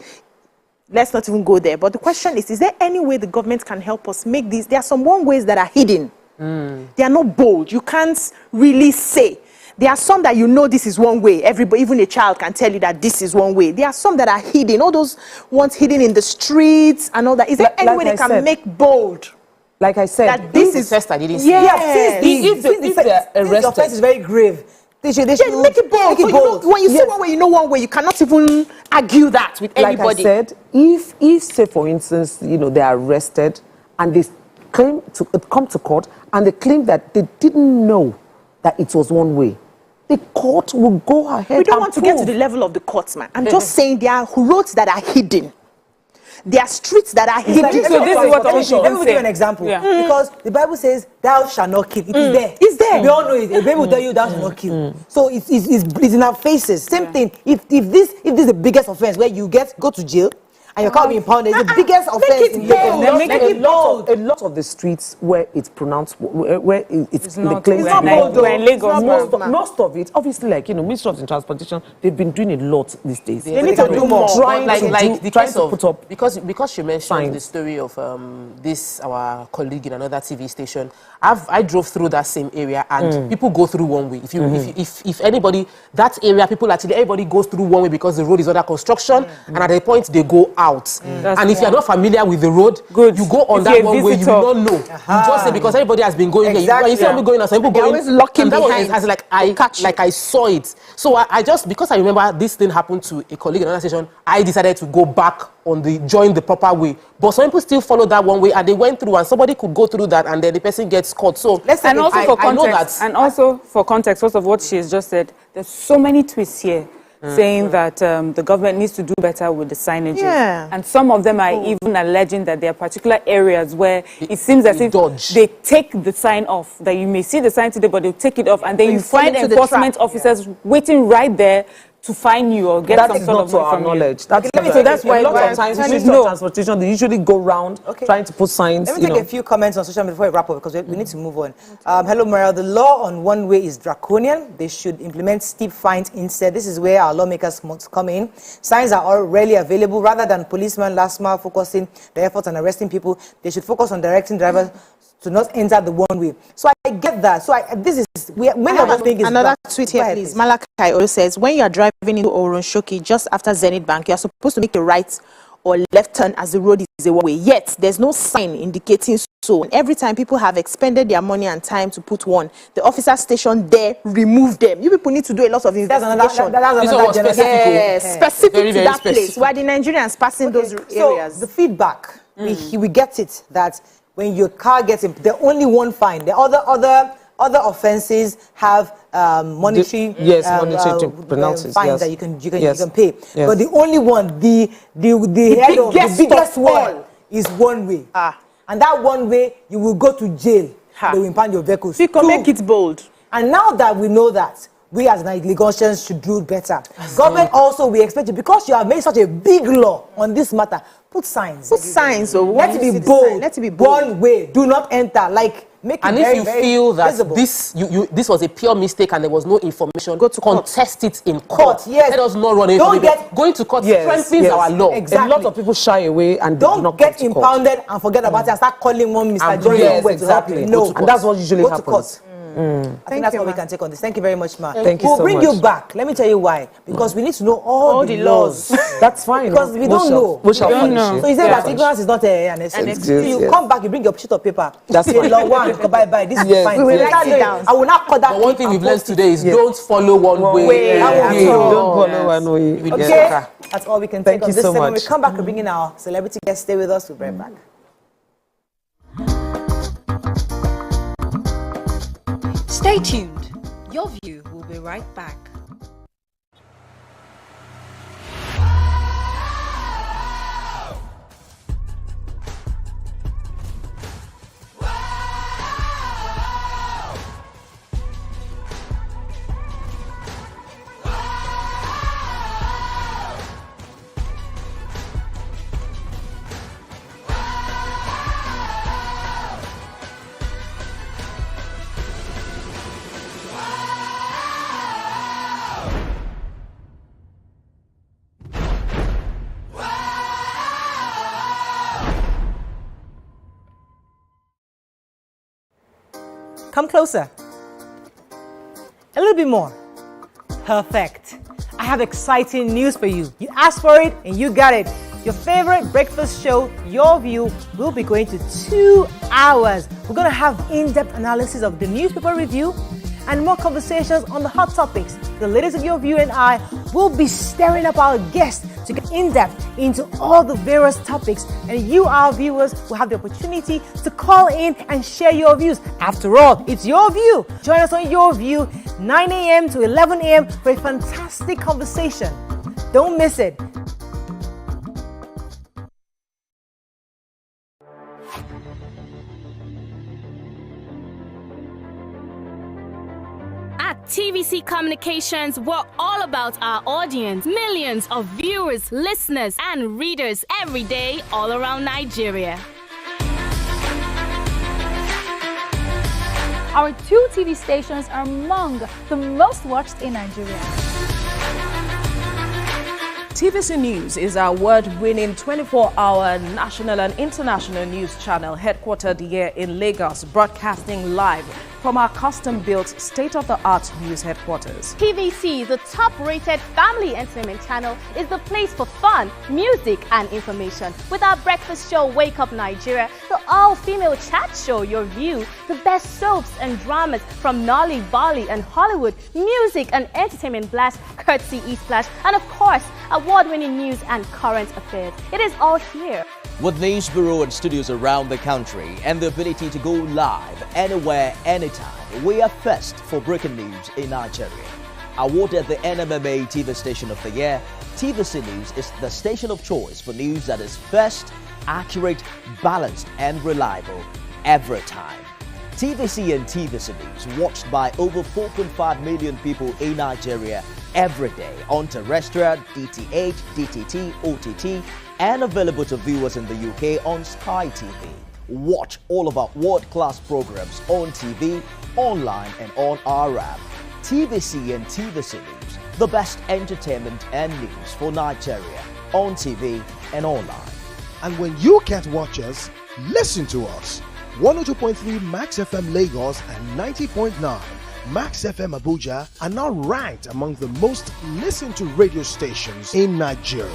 let's not even go there. But the question is there any way the government can help us make these? There are some one ways that are hidden. They are not bold. You can't really say. There are some that you know this is one way. Everybody, even a child, can tell you that this is one way. There are some that are hidden. All those ones hidden in the streets and all that. Is there any way they can make bold? Like I said, That this is first I didn't see. Yes. Since the offense is very grave, they should make it bold. So you know, when you say one way, you know one way. You cannot even argue that with Like anybody. I said, if say for instance, you know, they are arrested and they come to court and they claim that they didn't know that it was one way, the court will go ahead. We don't and want to get to prove. the level of the courts, man. I'm just saying there are roads that are hidden. There are streets that are hidden. Let me give you an example. Because the Bible says, "Thou shalt not kill." It is there. It's there. We all know it. The Bible will tell you, "Thou shalt not kill." So it's in our faces. Same thing. If this is the biggest offense where you go to jail and your car will be impounded, it's the biggest offense in Lagos. A lot of the streets where it's pronounced, where it's not claimed it's not bold, though. In Lagos, most of it, obviously, like, you know, Ministry of Transportation, they've been doing a lot these days. They need to do more. Trying Like the trying case to of, put up because she mentioned signs. the story of this our colleague in another TV station. I drove through that same area and people go through one way. If anybody, that area, people actually, everybody goes through one way because the road is under construction and at a point they go out. And if you're not familiar with the road, you go on that one way, you will not know. You just say because everybody has been going here. You see people going and some people going. Always locking behind. As like I saw it. So I just, because I remember this thing happened to a colleague in another station, I decided to go back join the proper way. But some people still follow that one way and they went through and somebody could go through that and then the person gets caught. So And also for context, first of what she has just said, there's so many twists here saying that the government needs to do better with the signages. Yeah. And some of them are even alleging that there are particular areas where it seems as if they take the sign off, that you may see the sign today, but they'll take it off, and then you fall find into the enforcement trap. officers waiting right there to find you or get that some is sort not of to money our from you. knowledge. That's, Okay, so that's why a lot of times Ministry of No. Transportation, they usually go round trying to put signs. Let me take a few comments on social media before we wrap up because we need to move on. Hello, Mariel. The law on one-way is draconian. They should implement steep fines instead. This is where our lawmakers must come in. Signs are already available. Rather than policemen last mile focusing their efforts on arresting people, they should focus on directing drivers to not enter the one-way. So I get that. So this is many of us think is another bad. tweet here, please. Malachi also says, when you are driving into Oronshoki just after Zenith Bank, you are supposed to make a right or left turn as the road is a one-way. Yet there's no sign indicating so. And every time people have expended their money and time to put one, the officer station there remove them. You people need to do a lot of investigation. Specific very, to very that specific. place. Why the Nigerians passing those areas? The feedback, we get it that when your car gets in, the only one fine. The other offences have monetary monetary penalties, fines yes. that you can Yes. pay. Yes. But the only one, the head of the biggest of one all is one way. And that one way, you will go to jail. They will impound your vehicles. You can make it bold. And now that we know that, we as Lagosians should do better. Government also, we expect you, because you have made such a big law on this matter, put signs. Put signs. So let it be bold. Let it be bold. One way. Do not enter. Like, make it And very, if you very feel that visible. this was a pure mistake and there was no information, go to contest it in court. Yes. Let us not run away Don't from it. Going to court strengthens our law. Exactly. A lot of people shy away and do don't not get go to court. impounded and forget about it and start calling one Mr. And John yes, somewhere to help you. exactly. No. And that's what usually Go to happens. court. I think that's all we can take on this. Thank you very much, Ma. Thank you We'll so bring much. you back. Let me tell you why. Because we need to know all the laws. That's fine. Because we don't know. We shall don't punish know. you. So you say Yeah. that ignorance is not an excuse. Yes, So you yes. come back, you bring your sheet of paper. That's say fine. law one, bye. This is Yes, fine. we will Yes. write it down. I will not call that. But one thing we've learned today is don't follow one way. Don't follow one way. Okay, that's all we can Thank take on you this so segment. much. We come back, we bring in our celebrity guest. Stay with us. We'll be right back. Stay tuned. Your View will be right back. Come closer. A little bit more. Perfect. I have exciting news for you. You asked for it and you got it. Your favorite breakfast show, Your View, will be going to 2 hours. We're going to have in-depth analysis of the newspaper review and more conversations on the hot topics. The ladies of Your View and I will be stirring up our guests to get in-depth into all the various topics, and you, our viewers, will have the opportunity to call in and share your views. After all, it's Your View. Join us on Your View, 9 a.m. to 11 a.m. for a fantastic conversation. Don't miss it. At TVC Communications, we're all about our audience. Millions of viewers, listeners, and readers every day all around Nigeria. Our 2 TV stations are among the most watched in Nigeria. TVC News is our award-winning 24-hour national and international news channel headquartered here in Lagos, broadcasting live from our custom-built state-of-the-art news headquarters. TVC, the top-rated family entertainment channel, is the place for fun, music, and information. With our breakfast show, Wake Up Nigeria, the all-female chat show, Your View, the best soaps and dramas from Nolly, Bali, and Hollywood, music and entertainment blast, courtesy E-Splash, and of course, award-winning news and current affairs. It is all here. With news bureau and studios around the country and the ability to go live anywhere, anytime, we are first for breaking news in Nigeria. Awarded the NMMA TV Station of the Year, TVC News is the station of choice for news that is first, accurate, balanced, and reliable every time. TVC and TVC News, watched by over 4.5 million people in Nigeria, every day on terrestrial, DTH, DTT, OTT, and available to viewers in the UK on Sky TV. Watch all of our world-class programs on TV, online, and on our app. TVC and TVC News, the best entertainment and news for Nigeria, on TV and online. And when you can't watch us, listen to us. 102.3 Max FM Lagos and 90.9 Max FM Abuja are now ranked among the most listened to radio stations in Nigeria.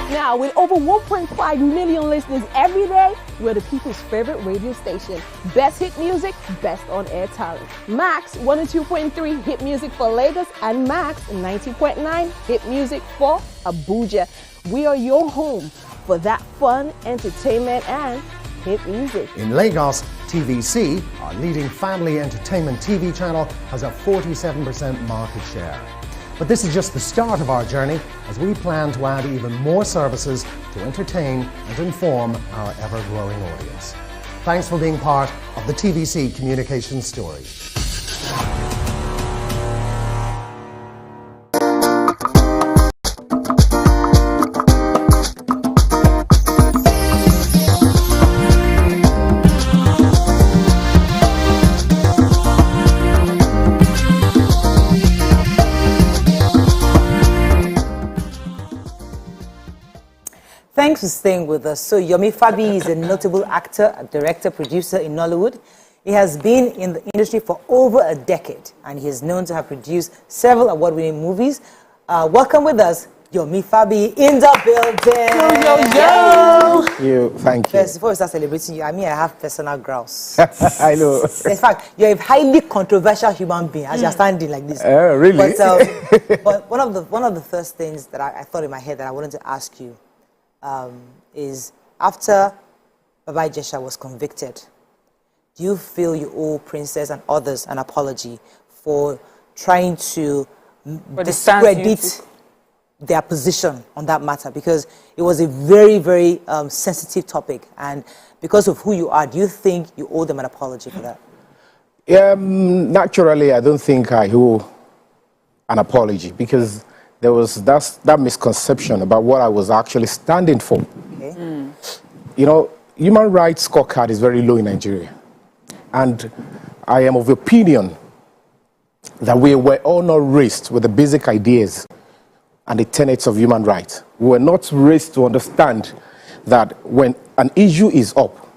Now, with over 1.5 million listeners every day, we're the people's favorite radio station. Best hit music, best on-air talent. Max 102.3 hit music for Lagos and Max 90.9 hit music for Abuja. We are your home for that fun, entertainment, and hit music. In Lagos, TVC, our leading family entertainment TV channel, has a 47% market share. But this is just the start of our journey as we plan to add even more services to entertain and inform our ever-growing audience. Thanks for being part of the TVC communication story. Thanks for staying with us. So Yomi Fabiyi is a notable actor, director, producer in Nollywood. He has been in the industry for over a decade, and he is known to have produced several award-winning movies. Welcome with us, Yomi Fabiyi in the building. Yo. Thank you. First, before we start celebrating you, I have personal grouse. I know. In fact, you're a highly controversial human being as you're standing like this. Really? But one of the first things that I thought in my head that I wanted to ask you is, after Fabiyi Ijesha was convicted, do you feel you owe Princess and others an apology for trying to discredit their position on that matter? Because it was a very, very sensitive topic, and because of who you are, do you think you owe them an apology for that? Naturally, I don't think I owe an apology, because there was that misconception about what I was actually standing for. Okay. You know, human rights scorecard is very low in Nigeria. And I am of the opinion that we were all not raised with the basic ideas and the tenets of human rights. We were not raised to understand that when an issue is up,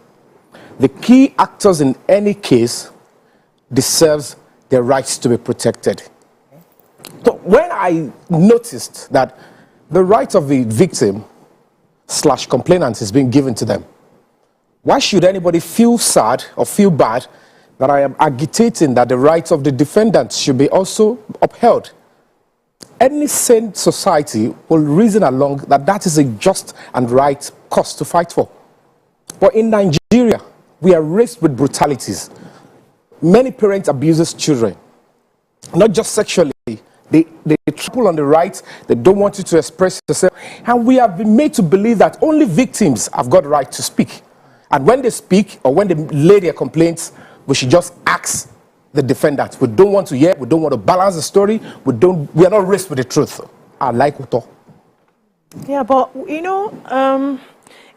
the key actors in any case deserves their rights to be protected. So when I noticed that the rights of the victim / complainant is being given to them, why should anybody feel sad or feel bad that I am agitating that the rights of the defendant should be also upheld? Any sane society will reason along that that is a just and right cause to fight for. But in Nigeria, we are raised with brutalities. Many parents abuse children, not just sexually. They trample on the rights. They don't want you to express yourself. And we have been made to believe that only victims have got the right to speak. And when they speak or when they lay their complaints, we should just ask the defendant. We don't want to hear. We don't want to balance the story. We are not raised with the truth. I like it all. Yeah, but you know,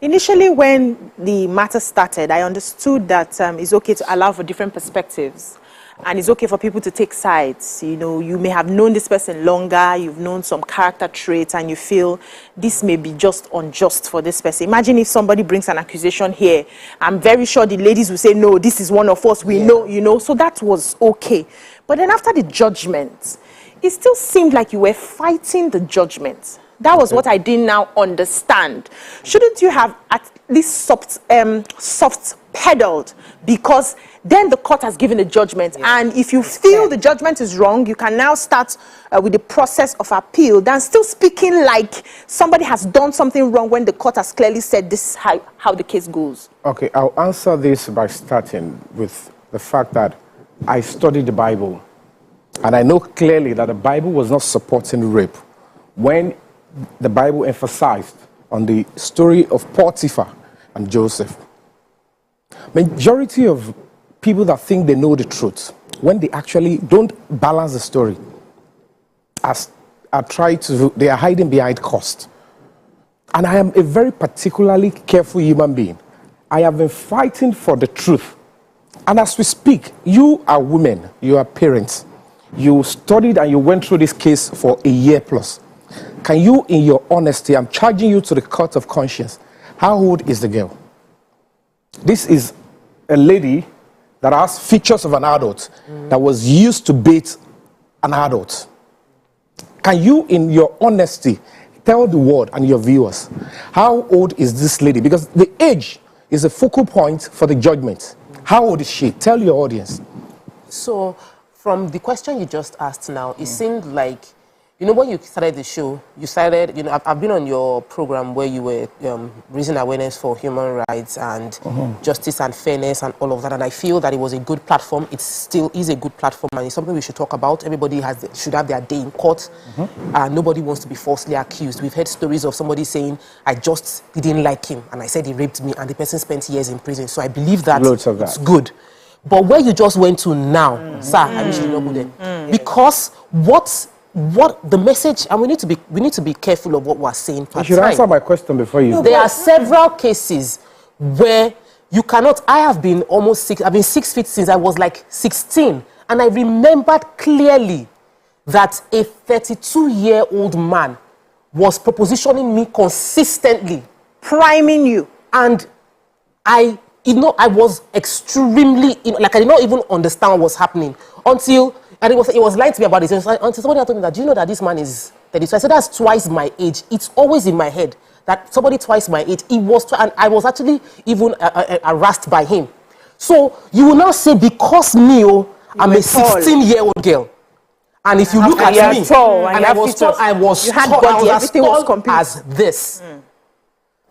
initially when the matter started, I understood that it's okay to allow for different perspectives. And it's okay for people to take sides. You know, you may have known this person longer, you've known some character traits, and you feel this may be just unjust for this person. Imagine if somebody brings an accusation here. I'm very sure the ladies will say, no, this is one of us, we know, you know. So that was okay. But then after the judgment, it still seemed like you were fighting the judgment. That was what I didn't now understand. Shouldn't you have at least soft pedaled? Because then the court has given a judgment. Yeah. And if you feel the judgment is wrong, you can now start with the process of appeal, than still speaking like somebody has done something wrong when the court has clearly said this is how the case goes. Okay, I'll answer this by starting with the fact that I studied the Bible. And I know clearly that the Bible was not supporting rape when the Bible emphasized on the story of Potiphar and Joseph. Majority of people that think they know the truth, when they actually don't balance the story, they are hiding behind cost. And I am a very particularly careful human being. I have been fighting for the truth. And as we speak, you are women, you are parents. You studied and you went through this case for a year plus. Can you, in your honesty, I'm charging you to the court of conscience, how old is the girl? This is a lady that has features of an adult that was used to bait an adult. Can you, in your honesty, tell the world and your viewers, how old is this lady? Because the age is a focal point for the judgment. How old is she? Tell your audience. So, from the question you just asked now, it seemed like, you know, when you started the show, you started, you know, I've been on your program where you were raising awareness for human rights and justice and fairness and all of that, and I feel that it was a good platform. It still is a good platform, and it's something we should talk about. Everybody should have their day in court, and nobody wants to be falsely accused. We've heard stories of somebody saying, I just didn't like him, and I said he raped me, and the person spent years in prison. So I believe that it's good. But where you just went to now, sir, I wish you did not go there. Because what the message, and we need to be careful of what we're saying. You should answer my question before you. There are several cases where you cannot. I have been I've been 6 feet since I was like 16, and I remembered clearly that a 32-year-old man was propositioning me consistently, priming you, and I was extremely like I did not even understand what was happening until. And it was lying to me about it. Until somebody told me that, do you know that this man is 32? I said, that's twice my age. It's always in my head that somebody twice my age. And I was actually even harassed by him. So you will now say, because me, I'm a 16-year-old girl. And if you look at me, and I was tall as this.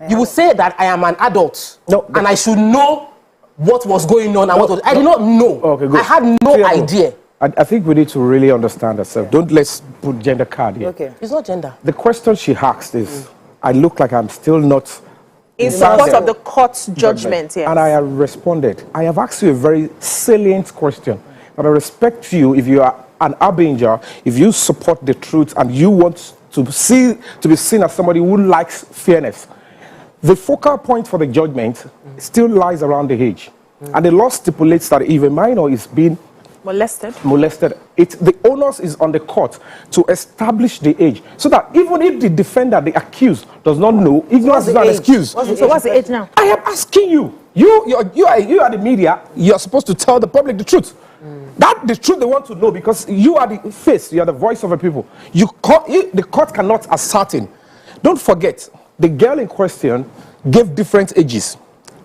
You will say that I am an adult. And I should know what was going on. I did not know. Okay, good. I had no idea. I think we need to really understand ourselves. Let's put gender card here. Okay. It's not gender. The question she asked is, I look like I'm still not in support of the court's judgment. Yes. And I have responded. I have asked you a very salient question. But I respect you if you are an Abinger, if you support the truth and you want to be seen as somebody who likes fairness. The focal point for the judgment still lies around the age. And the law stipulates that if a minor is being molested, the onus is on the court to establish the age, so that even if the defender, the accused, does not know, ignorance is not an excuse. So what's the age now? I am asking you. You are the media. You are supposed to tell the public the truth. That the truth they want to know, because you are the face, you are the voice of the people. The court cannot ascertain. Don't forget, the girl in question gave different ages.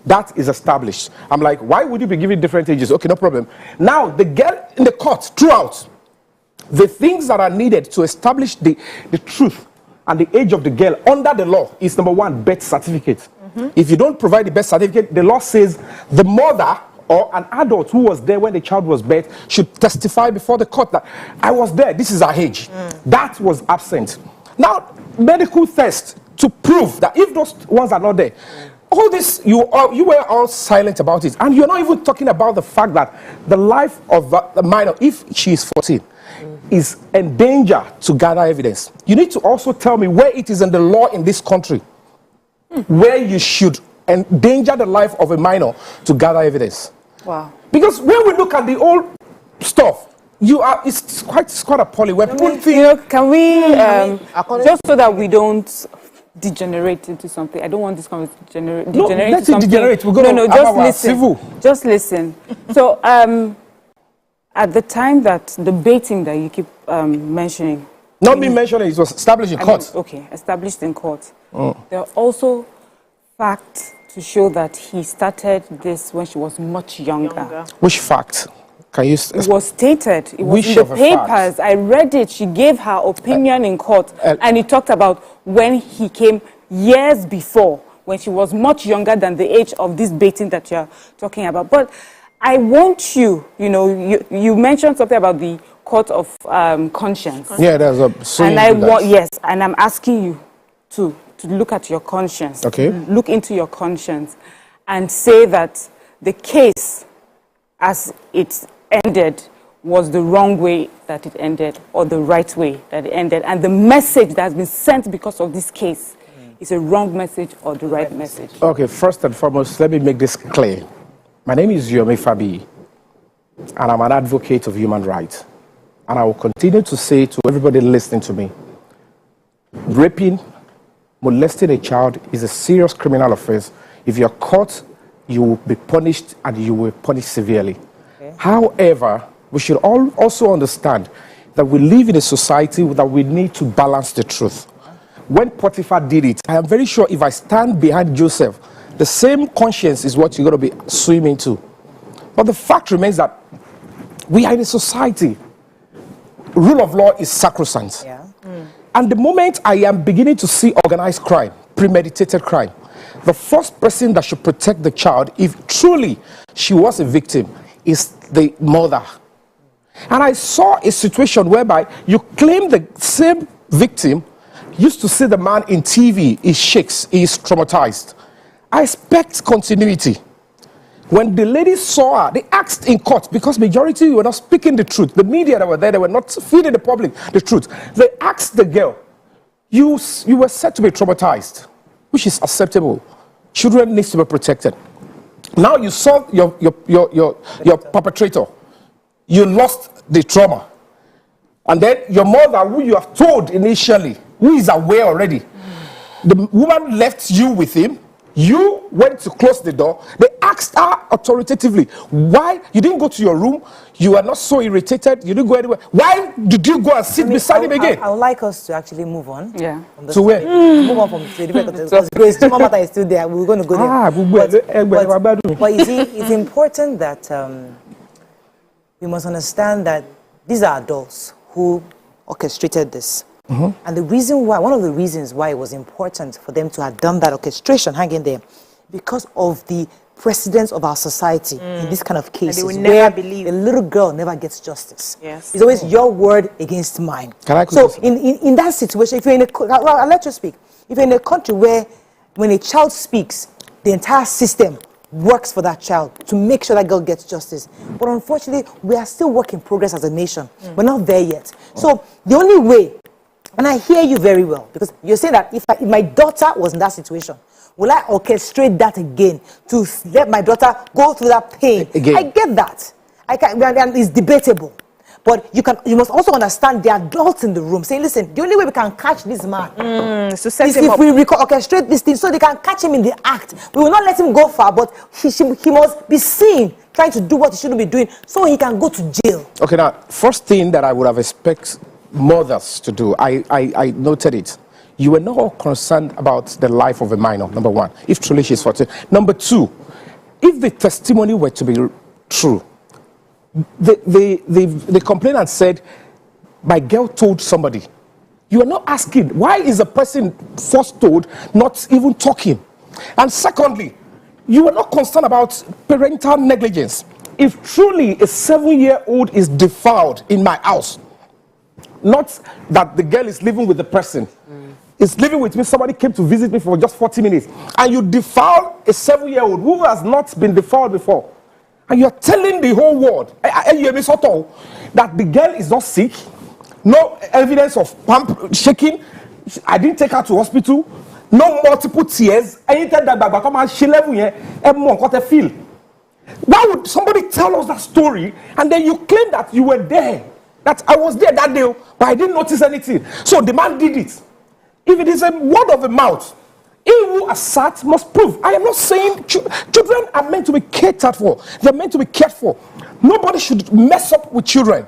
That is established. I'm like, why would you be giving different ages? Okay, no problem. Now, the girl in the court, throughout, the things that are needed to establish the truth and the age of the girl under the law is, number one, birth certificate. If you don't provide the birth certificate, the law says the mother or an adult who was there when the child was birthed should testify before the court that I was there, this is her age. That was absent. Now, medical test to prove that if those ones are not there, all this, you were all silent about it. And you're not even talking about the fact that the life of the minor, if she is 14, is in danger to gather evidence. You need to also tell me where it is in the law in this country where you should endanger the life of a minor to gather evidence. Wow. Because when we look at the old stuff, it's quite appalling. When people think, can we, just so that we don't degenerate into something. I don't want this conversation to degenerate into something. Degenerate. We're going just listen. Just listen. So, at the time that the baiting that you keep mentioning. Not me mentioning, it was established in court. Okay, established in court. There are also facts to show that he started this when she was much younger. Which fact? Can you? It was stated. It was in the papers. I read it. She gave her opinion in court, and it talked about when he came years before, when she was much younger than the age of this baiting that you're talking about. But I want you you mentioned something about the court of conscience. Yeah, there's a. And I'm asking you to look at your conscience. Okay. Look into your conscience, and say that the case, as it ended, was the wrong way that it ended or the right way that it ended. And the message that has been sent because of this case is a wrong message or the right message. Okay, first and foremost, let me make this clear. My name is Yomi Fabiyi, and I'm an advocate of human rights. And I will continue to say to everybody listening to me, raping, molesting a child is a serious criminal offense. If you're caught, you will be punished, and you will be punished severely. Okay. However, we should also understand that we live in a society that we need to balance the truth. When Potiphar did it, I am very sure if I stand behind Joseph, the same conscience is what you're going to be swimming to. But the fact remains that we are in a society. Rule of law is sacrosanct. Yeah. And the moment I am beginning to see organized crime, premeditated crime, the first person that should protect the child, if truly she was a victim, is the mother. And I saw a situation whereby you claim the same victim used to see the man in TV, he shakes, he is traumatized. I expect continuity. When the ladies saw her, they asked in court, because majority were not speaking the truth. The media that were there, they were not feeding the public the truth. They asked the girl, you were said to be traumatized, which is acceptable. Children need to be protected. Now you saw your perpetrator. You lost the trauma. And then your mother, who you have told initially, who is aware already, the woman left you with him. You went to close the door. They asked her authoritatively, why you didn't go to your room? You are not so irritated. You didn't go anywhere. Why did you go and sit beside him again? I would like us to actually move on. Yeah. To where? Move on from the because Grace Mama is still there. We're going to go there. But you see, it's important that we must understand that these are adults who orchestrated this. And the reason why, one of the reasons why it was important for them to have done that orchestration, hang in there, because of the precedence of our society in this kind of cases, and they will never believe. A little girl never gets justice. Yes. It's always your word against mine. So in that situation, if you're in a, I'll let you speak. If you're in a country where when a child speaks, the entire system works for that child to make sure that girl gets justice. But unfortunately, we are still work in progress as a nation. We're not there yet. So the only way, and I hear you very well, because you're saying that if my daughter was in that situation, will I orchestrate that again to let my daughter go through that pain? Again. I get that. And it's debatable. But you must also understand the adults in the room saying, listen, the only way we can catch this man is if we orchestrate this thing so they can catch him in the act. We will not let him go far, but he must be seen trying to do what he shouldn't be doing so he can go to jail. Okay, now, first thing that I would have expected mothers to do, I noted it. You were not all concerned about the life of a minor, number one, if truly she's 14. Number two, if the testimony were to be true, the complainant said, my girl told somebody. You are not asking, why is a person first told not even talking? And secondly, you are not concerned about parental negligence. If truly a 7-year-old is defiled in my house, not that the girl is living with the person, is living with me, somebody came to visit me for just 40 minutes, and you defile a 7-year-old who has not been defiled before, and you're telling the whole world that the girl is not sick, no evidence of pump shaking, I didn't take her to hospital, no multiple tears, anything that she level here, feel. Why would somebody tell us that story and then you claim that you were there, that I was there that day, but I didn't notice anything? So the man did it. If it is a word of the mouth, he who asserts must prove. I am not saying children are meant to be catered for. They're meant to be cared for. Nobody should mess up with children.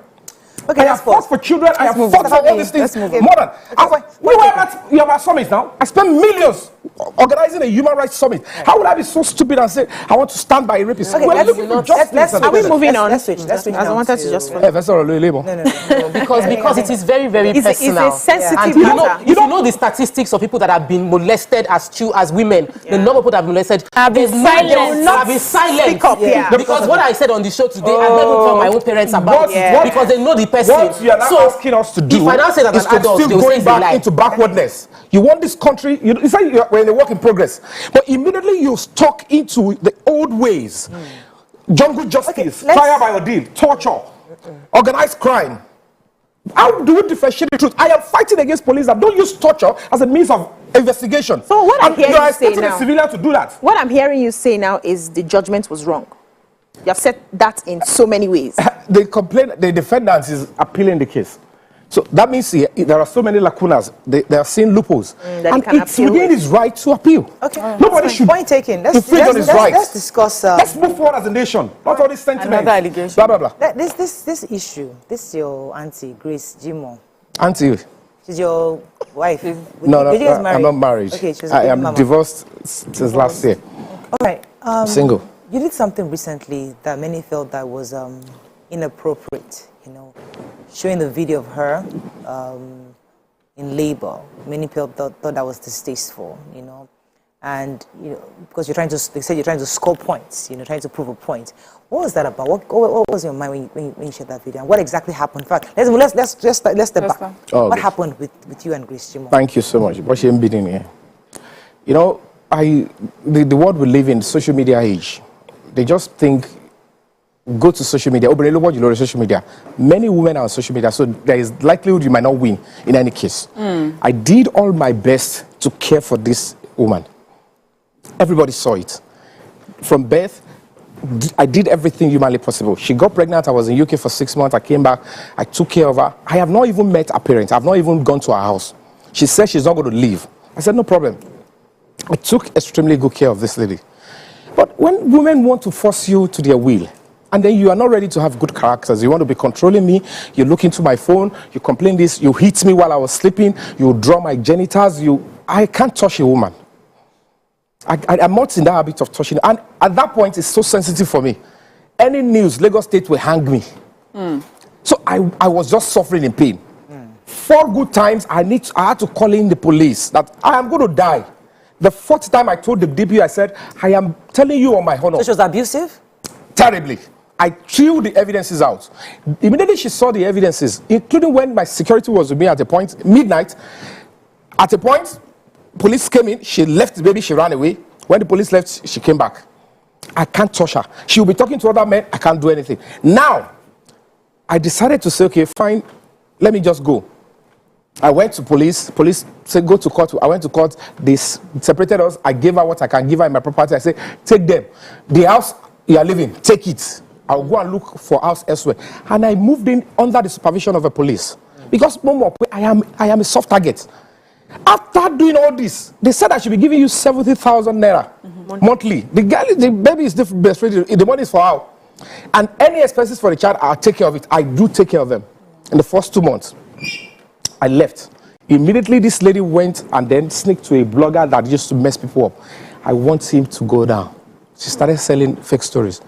Okay, I have fought for children. I have fought for all these things. More than. We were at your summit now. I spent millions organizing a human rights summit. How would I be so stupid and say I want to stand by a rapist? Okay, are we moving on? Let's switch. I wanted to just follow. Because it is very, very personal. It's a sensitive and you know the statistics of people that have been molested as women. The number of people that have been molested have been silent. Because what I said on the show today, I never told my own parents about it because they know the person. What you are now asking us to do if I now say that is to still going back into backwardness. You want this country, you say we're in a work in progress, but immediately you stuck into the old ways. Jungle justice, fire by ordeal, torture. organized crime. How do we differentiate the truth? I am fighting against police that don't use torture as a means of investigation. So what I'm hearing you say expecting now, a civilian to do that. What I'm hearing you say now is the judgment was wrong. You have said that in so many ways. The defendant is appealing the case. So that means there are so many lacunas. They are seeing loopholes. And it's within his right to appeal. Okay. Nobody should point taken. infringe on his rights. Let's discuss. Let's move forward as a nation. Not all these sentiments. Another allegation. Blah, blah, blah. This issue, this is your auntie, Grace Jimo. Auntie? She's your wife. No, I'm not married. Okay, she's I am divorced since last year. All right. Single. You did something recently that many felt that was inappropriate, you know, showing the video of her in labor. Many people thought that was distasteful, you know, and you know, because they said you're trying to score points, you know, trying to prove a point. What was that about? What was your mind when you shared that video? And what exactly happened? In fact, let's step back. What happened with you and Grace Jimo? Thank you so much. What she bidding here? You know, the world we live in, the social media age. They just think, go to social media. What you know, social media. Many women are on social media, so there is likelihood you might not win in any case. I did all my best to care for this woman. Everybody saw it. From birth, I did everything humanly possible. She got pregnant. I was in UK for 6 months. I came back. I took care of her. I have not even met her parents. I've not even gone to her house. She said she's not going to leave. I said, no problem. I took extremely good care of this lady. But when women want to force you to their will, and then you are not ready to have good characters, you want to be controlling me, you look into my phone, you complain this, you hit me while I was sleeping, you draw my genitals, I can't touch a woman. I'm not in that habit of touching. And at that point, it's so sensitive for me. Any news, Lagos State will hang me. So I was just suffering in pain. 4 good times, I had to call in the police that I am going to die. The 4th time I told the DP, I said, I am telling you on my honor. So she was abusive? Terribly. I threw the evidences out. Immediately she saw the evidences, including when my security was with me at a point, midnight. At a point, police came in, she left the baby, she ran away. When the police left, she came back. I can't touch her. She will be talking to other men, I can't do anything. Now, I decided to say, okay, fine, let me just go. I went to police said go to court. I went to court, they separated us. I gave her what I can give her in my property. I said, take them. The house you are living, take it. I'll go and look for house elsewhere. And I moved in under the supervision of the police. Because I am a soft target. After doing all this, they said I should be giving you 70,000 naira monthly. The baby is breastfeeding, the money is for her. And any expenses for the child, I'll take care of it. I do take care of them. In the first 2 months, I left. Immediately, this lady went and then sneaked to a blogger that used to mess people up. I want him to go down. She started selling fake stories.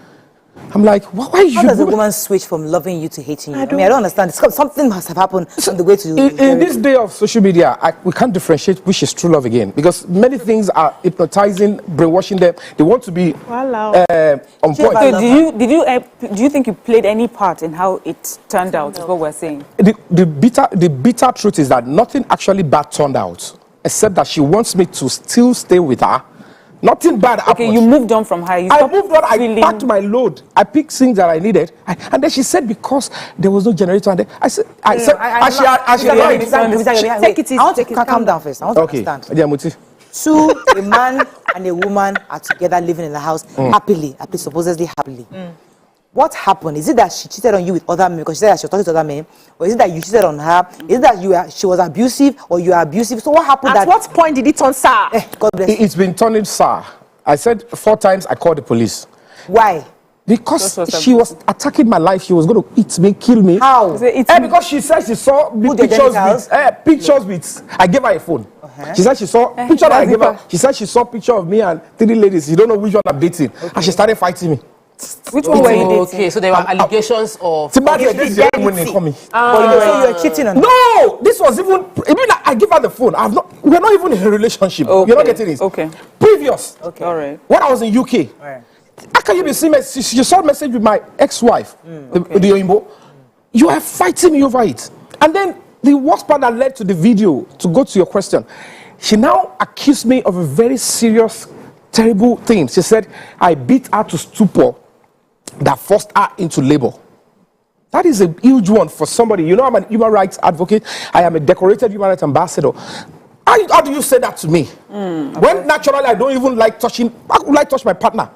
I'm like, why you? How does a woman switch from loving you to hating you? I don't understand. Something must have happened on the way to... In this day of social media, we can't differentiate which is true love again. Because many things are hypnotizing, brainwashing them. They want to be on point. So do you think you played any part in how it turned out, is what we're saying? The bitter truth is that nothing actually bad turned out. Except that she wants me to still stay with her. Nothing bad happened. Okay, you moved on from her. I moved on. I packed my load. I picked things that I needed. And then she said because there was no generator. And then I said, take it easy. I want to calm down first. I want to understand. So a man and a woman are together living in the house happily, supposedly happily. What happened? Is it that she cheated on you with other men because she said that she was talking to other men? Or is it that you cheated on her? Is it that she was abusive or you are abusive? So what happened? At what point did it turn sour? God bless you. It's been turning sour. I said 4 times I called the police. Why? Because she was attacking my life. She was going to eat me, kill me. How? Because she said she saw pictures with... I gave her a phone. She said she saw picture that I gave her. She said she saw picture of me and 3 ladies. You don't know which one I'm dating. And she started fighting me. Which one were you dating? Okay, so there were allegations of... So you're cheating on her? No! This was even... I give her the phone. We're not even in a relationship. Okay. You're not getting it. Okay. Previous. Okay. All right. When I was in UK. Right. How can you be seeing she saw a message with my ex-wife, the Yomi. You are fighting me over it. And then the worst part that led to the video, to go to your question, she now accused me of a very serious, terrible thing. She said, I beat her to stupor that forced her into labor. That is a huge one for somebody. You know, I'm an human rights advocate. I am a decorated human rights ambassador. How do you say that to me? When naturally I don't even like touching, I would like touch my partner.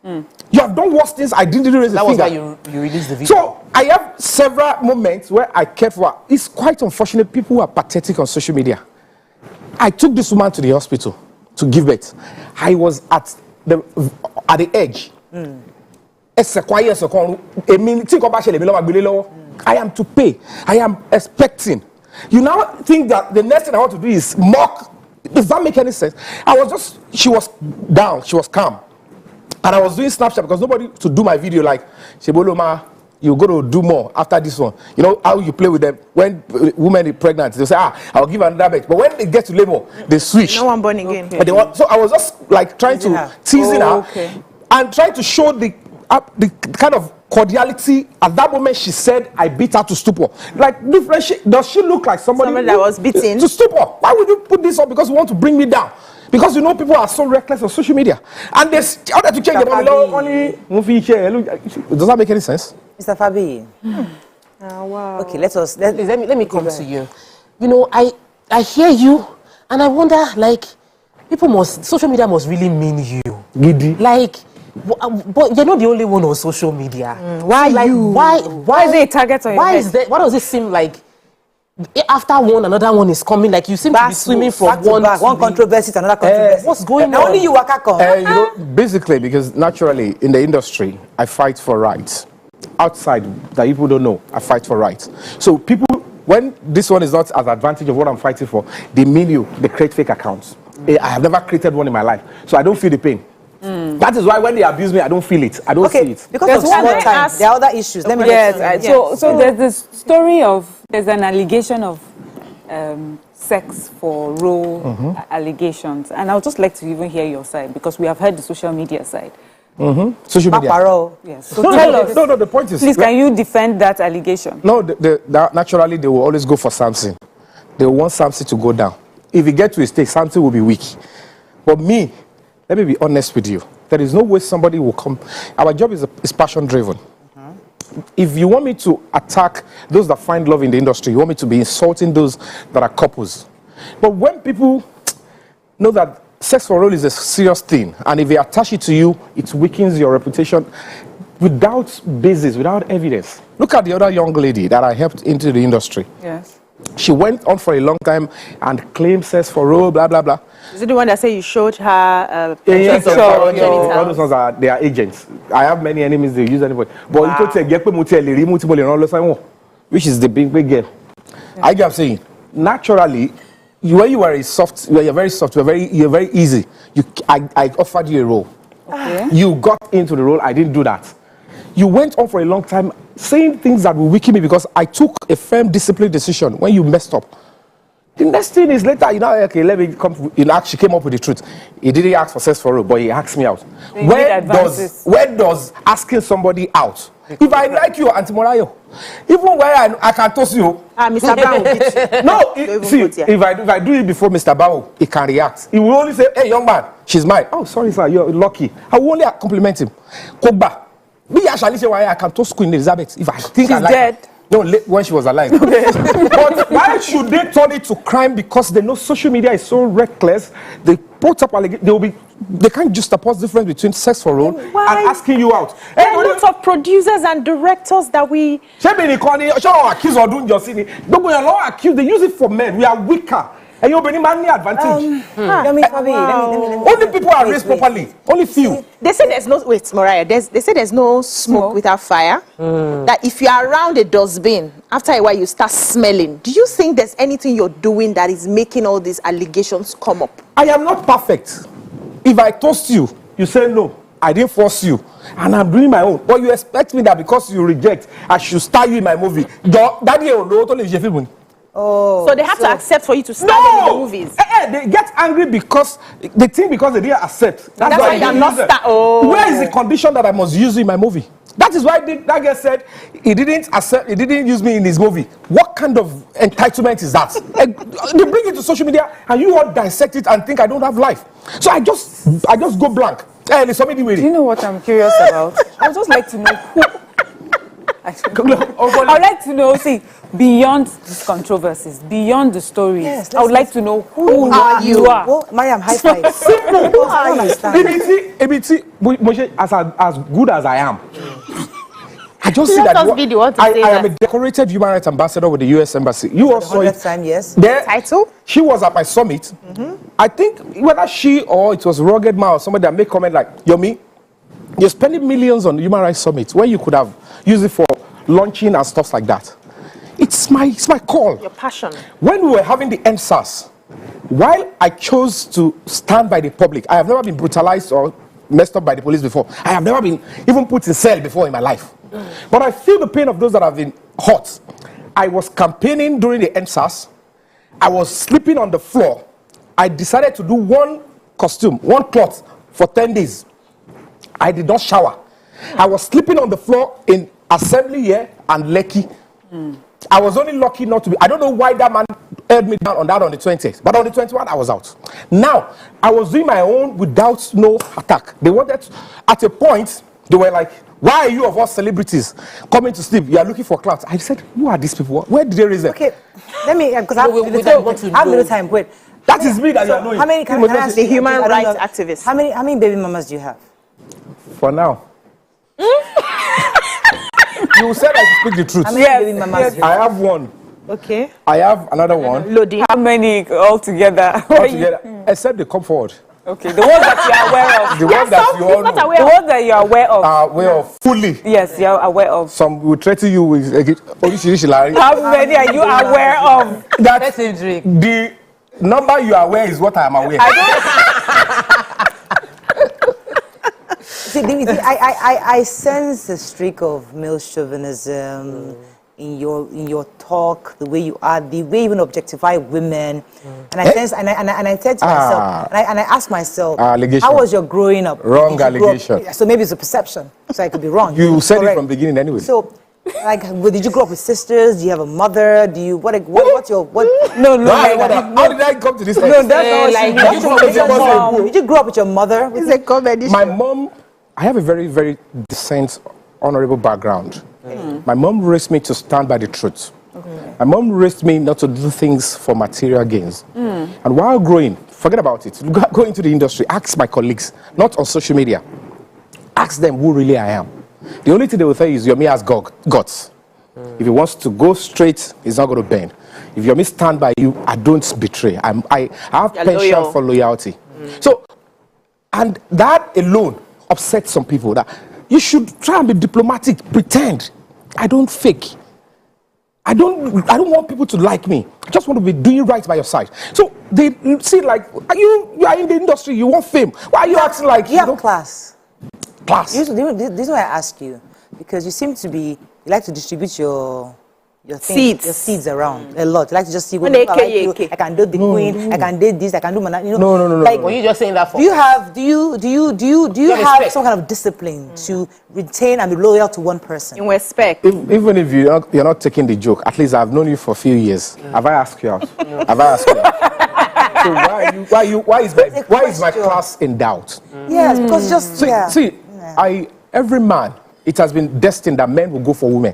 You have done worse things. I didn't raise a finger. That was why you released the video. So I have several moments where I cared for her. It's quite unfortunate. People who are pathetic on social media. I took this woman to the hospital to give birth. I was at the edge. I am to pay. I am expecting. You now think that the next thing I want to do is mock. Does that make any sense? She was down, she was calm. And I was doing Snapchat because nobody to do my video like, Sheboloma, you're going to do more after this one. You know how you play with them. When women are pregnant, they say, I'll give another birth. But when they get to labor, they switch. No one born again. Okay. So I was just like trying to teasing her and trying to show the kind of cordiality. At that moment, she said, I beat her to stupor. Like, does she look like somebody that was beaten? To stupor. Why would you put this up? Because you want to bring me down. Because you know people are so reckless on social media. And they order to change the money. Does that make any sense? Mr. Fabiyi. Wow. Okay, let me come to you. You know, I hear you and I wonder, like, social media must really mean you. Giddy. Like, but you're not the only one on social media. Why like, you? Why is it a target on your head? Why does it seem like after one, another one is coming? Like you seem to be swimming from one controversy to another controversy. What's going on? on? Only you you know, basically, because naturally in the industry, I fight for rights. Outside, that people don't know, I fight for rights. So people, when this one is not as advantage of what I'm fighting for, they mean you, they create fake accounts. I have never created one in my life, so I don't feel the pain. That is why when they abuse me, I don't feel it. I don't see it. Because of small time, there are other issues. Let me so there's this story of, there's an allegation of sex for role allegations. And I would just like to even hear your side, because we have heard the social media side. Social media. Yes. So tell us. No, the point is... Please, can you defend that allegation? No, naturally, they will always go for Samson. They want Samson to go down. If he gets to a stage, Samson will be weak. But me, let me be honest with you. There is no way somebody will come. Our job is passion-driven. If you want me to attack those that find love in the industry, you want me to be insulting those that are couples. But when people know that sex for role is a serious thing, and if they attach it to you, it weakens your reputation without basis, without evidence. Look at the other young lady that I helped into the industry. Yes. She went on for a long time and claimed sex for role, blah, blah, blah. Is it the one that said you showed her all those ones are, they are agents. I have many enemies, they use anybody. But which is the big girl. Yeah. I kept saying, naturally, when you are you're very soft, you're very easy. I offered you a role. Okay. You got into the role, I didn't do that. You went on for a long time saying things that will weaken me because I took a firm, disciplined decision when you messed up. The next thing is later, okay, let me come. She came up with the truth. He didn't ask for sex for role, but he asked me out. Where does asking somebody out? If I like you, Auntie Morayo, even where I can toss you. Mr. Brown will beat you. No, see, if I do it before Mr. Bao, he can react. He will only say, hey, young man, she's mine. Oh, sorry, sir, you're lucky. I will only compliment him. Koba. I can toss Queen Elizabeth if I think she's dead. Her. No, when she was alive. But why should they turn it to crime? Because they know social media is so reckless. They put up they can't just oppose the difference between sex for role and asking you out. There are lots of producers and directors that we... They use it for men. We are weaker. And you're bringing money advantage. Only people are raised properly. Only few. They say there's no Mariah. They say there's no smoke without fire. That if you are around a dustbin, after a while you start smelling. Do you think there's anything you're doing that is making all these allegations come up? I am not perfect. If I toast you, you say no. I didn't force you, and I'm doing my own. But you expect me that because you reject, I should star you in my movie. So they have to accept for you to star them in the movies. They get angry because they think because they didn't accept. That's why you're not star. Where is the condition that I must use you in my movie? That is why that guy said he didn't accept. He didn't use me in his movie. What kind of entitlement is that? They bring it to social media and you all dissect it and think I don't have life. So I just go blank. Do you know what I'm curious about? I would just like to know I would like to know, see, beyond these controversies, beyond the stories, Yes, I would like to know who you are. Oh, Mariam, high five. As good as I am, I just see Let that us be the one to I say am that. a decorated human rights ambassador with the U.S. Embassy. You also That time, yes. there, Title? She was at my summit. I think whether she or it was Rugged Man or somebody that made comment like, Yomi, you're spending millions on the Human Rights Summit when you could have used it for launching and stuff like that. It's my call. Your passion. When we were having the NSAS, while I chose to stand by the public, I have never been brutalized or messed up by the police before. I have never been even put in cell before in my life. But I feel the pain of those that have been hurt. I was campaigning during the NSAS. I was sleeping on the floor. I decided to do one costume, one cloth for 10 days. I did not shower. I was sleeping on the floor in Assembly here and Lekki. I was only lucky not to be. I don't know why that man held me down on that on the 20th. But on the 21st, I was out. Now, I was doing my own without no attack. They wanted, at a point, they were like, why are you of all celebrities coming to sleep? You are looking for clout. I said, who are these people? Where did they raise them? Okay, let me, because I have little time. Wait. That is me that you are knowing. How many, can I ask The you, human I don't rights know, activist. How many baby mamas do you have? For now. You said I should speak the truth. How many baby mamas do you I have? have one. Okay. I have another one. Loading. How many altogether? Altogether, except they come forward. Okay, the ones that you are aware of. The ones that you all know. The ones that you are aware of. Are aware of fully. Yes, you are aware of. Some will threaten you with How many are you aware of? That the number you are aware is what I am aware. See, I sense a streak of male chauvinism in your talk, the way you are, the way you even objectify women, and I sense, and I said to myself, and I asked myself, how was your growing up? Wrong allegation. So maybe it's a perception, so I could be wrong. You said it from the beginning anyway. So, like, did you grow up with sisters? Do you have a mother? Do you what's your what? No. How did I come to this? No, that's not like. Did you grow up with your mother? It's a comedy. My mom, I have a very, very decent, honorable background. My mom raised me to stand by the truth. My mom raised me not to do things for material gains. And while growing, forget about it. Go into the industry, ask my colleagues, not on social media. Ask them who really I am. The only thing they will tell you is Yomi has guts. If he wants to go straight, he's not going to bend. If Yomi stand by you, I don't betray. I have penchant for loyalty. So, and that alone upsets some people. That you should try and be diplomatic, pretend. I don't fake. I don't want people to like me. I just want to be doing right by your side. So they see like, you are in the industry, you want fame. Why are you acting like you have class? Class. This is why I ask you, because you seem to be, you like to distribute your things, your seeds around a lot. You like to just see what I can do the queen, I can do this, I can do my, No. Like, Were you just saying that for? Do you have some kind of discipline to retain and be loyal to one person? In respect. Even if you're not taking the joke, at least I've known you for a few years. Have I asked you out? Have I asked you out? So why is my class in doubt? Yes, because just every man, it has been destined that men will go for women.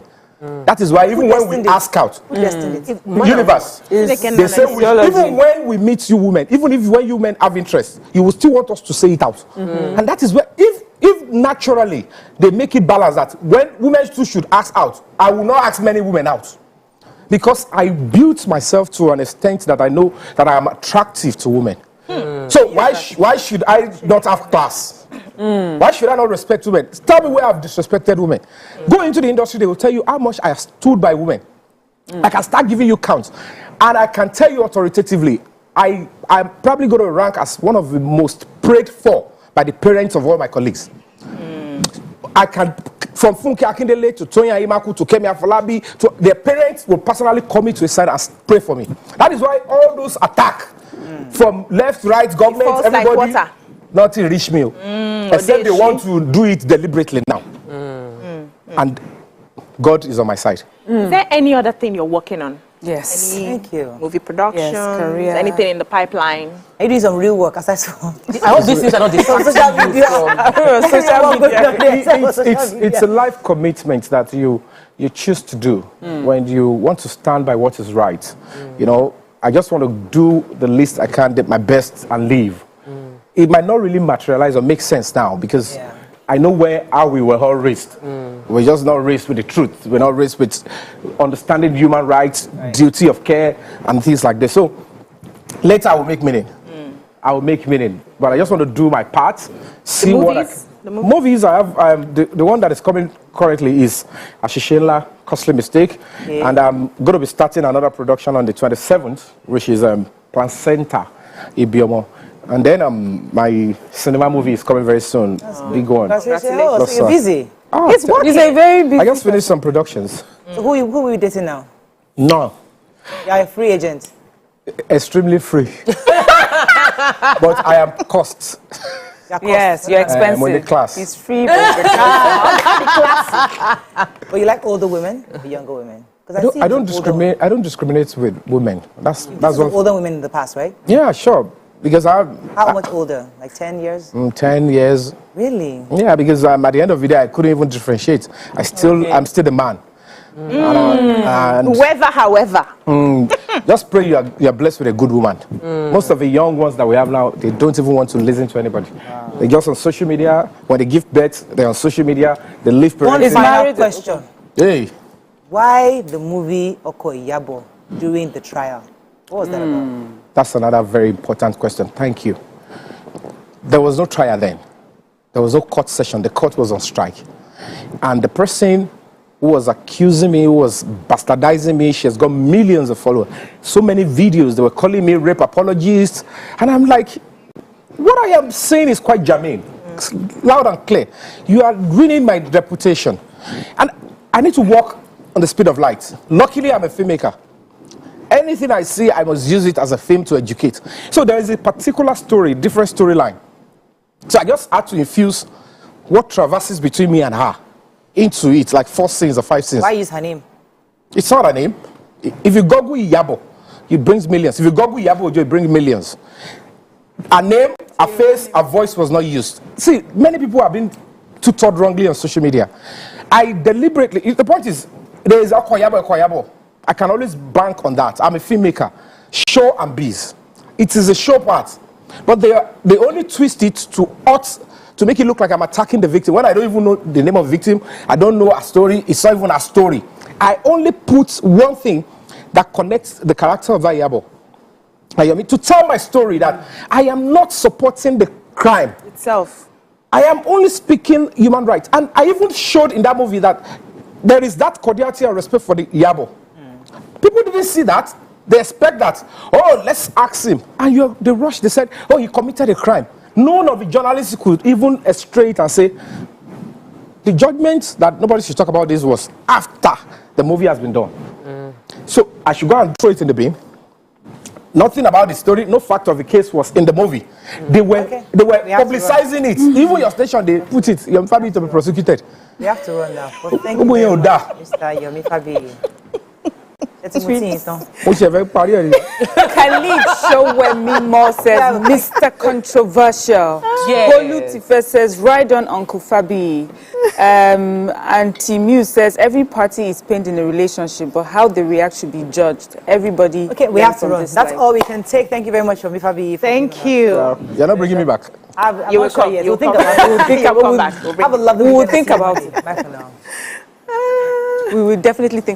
That is why even when we ask out, universe, they say even when we meet you women, even if when you men have interest, you will still want us to say it out. And that is where, if naturally they make it balanced that when women too should ask out, I will not ask many women out. Because I built myself to an extent that I know that I am attractive to women. So why should I not have class? Why should I not respect women? Tell me where I've disrespected women. Go into the industry, they will tell you how much I have stood by women. I can start giving you counts. And I can tell you authoritatively, I'm probably going to rank as one of the most prayed for by the parents of all my colleagues. I can, from Funke Akindele to Tonya Imaku to Kemi Afolabi, their parents will personally come to a side and pray for me. That is why all those attacks from left, right, government, everybody, like nothing reach me. Except they want to do it deliberately now. And God is on my side. Is there any other thing you're working on? Yes. Thank you. Movie production, career. anything in the pipeline? Are you doing some real work aside from? I hope these things are not distracting you from It's a life commitment that you you choose to do, when you want to stand by what is right. You know, I just want to do the least I can, do my best, and leave. It might not really materialize or make sense now because I know how we were all raised. We're just not raised with the truth. We're not raised with understanding human rights, duty of care, and things like this. So later I will make meaning. I will make meaning. But I just want to do my part. See what I movies I have. The one that is coming currently is Ashishela, Costly Mistake. And I'm going to be starting another production on the 27th, which is Placenta Ibiomo. And then my cinema movie is coming very soon. Big one. Congratulations. So you're busy. It's working. He's a very busy. I just finished some productions. So who are you dating now? No. You're a free agent. Extremely free. But I am cost. Yes, you're expensive. I'm on the class. He's free, but But you like older women or younger women? I don't discriminate. I don't discriminate with women. That's what. Older women in the past, right? Yeah, sure. Because How much older? Like 10 years? 10 years. Really? Yeah, because at the end of the day, I couldn't even differentiate. I'm still the man. Whoever, however. Just pray you are blessed with a good woman. Most of the young ones that we have now, they don't even want to listen to anybody. They're just on social media. When they give birth, they're on social media. They live parenting. One final question. Hey. Why the movie Okoyabo during the trial? What was that about? That's another very important question. Thank you. There was no trial then. There was no court session. The court was on strike. And the person who was accusing me, who was bastardizing me, she has got millions of followers. So many videos, they were calling me rape apologist. And I'm like, what I am saying is quite germane. It's loud and clear. You are ruining my reputation. And I need to walk on the speed of light. Luckily, I'm a filmmaker. Anything I see, I must use it as a film to educate. So there is a particular story, different storyline. So I just had to infuse what traverses between me and her into it, like 4 scenes or 5 scenes. Why use her name? It's not her name. If you Google Iyabo, it brings millions. If you Google Iyabo, it brings millions. Her name, her face, her voice was not used. See, many people have been tutored wrongly on social media. I deliberately, the point is, there is Okoyabo. I can always bank on that. I'm a filmmaker. Show and bees. It is a show part. But they only twist it to make it look like I'm attacking the victim. When I don't even know the name of the victim, I don't know a story, it's not even a story. I only put one thing that connects the character of that Yabo. Yomi, to tell my story that I am not supporting the crime itself. I am only speaking human rights. And I even showed in that movie that there is that cordiality and respect for the Yabo. People didn't see that. They expect that, oh, let's ask him. And they rushed, they said, oh, he committed a crime. None of the journalists could even stray it and say, the judgment that nobody should talk about this was after the movie has been done. So I should go and throw it in the bin. Nothing about the story, no fact of the case was in the movie. They were publicizing it. Even your station, they put it, your family to be prosecuted. We have to run now. But thank you very much, Mr. Yomi Fabiyi. Khalid Showemimo says, Mr. Controversial. Bolu Tife says, ride on Uncle Fabiyi. And Timu says, every party is pained in a relationship, but how they react should be judged. Everybody. Okay, we have to run. That's all we can take. Thank you very much, Yomi Fabiyi. Thank you. You're not bringing me back. You will come. We'll think about it. We'll think about it. Have a lovely weekend. We'll think about it. Bye for now. We will definitely think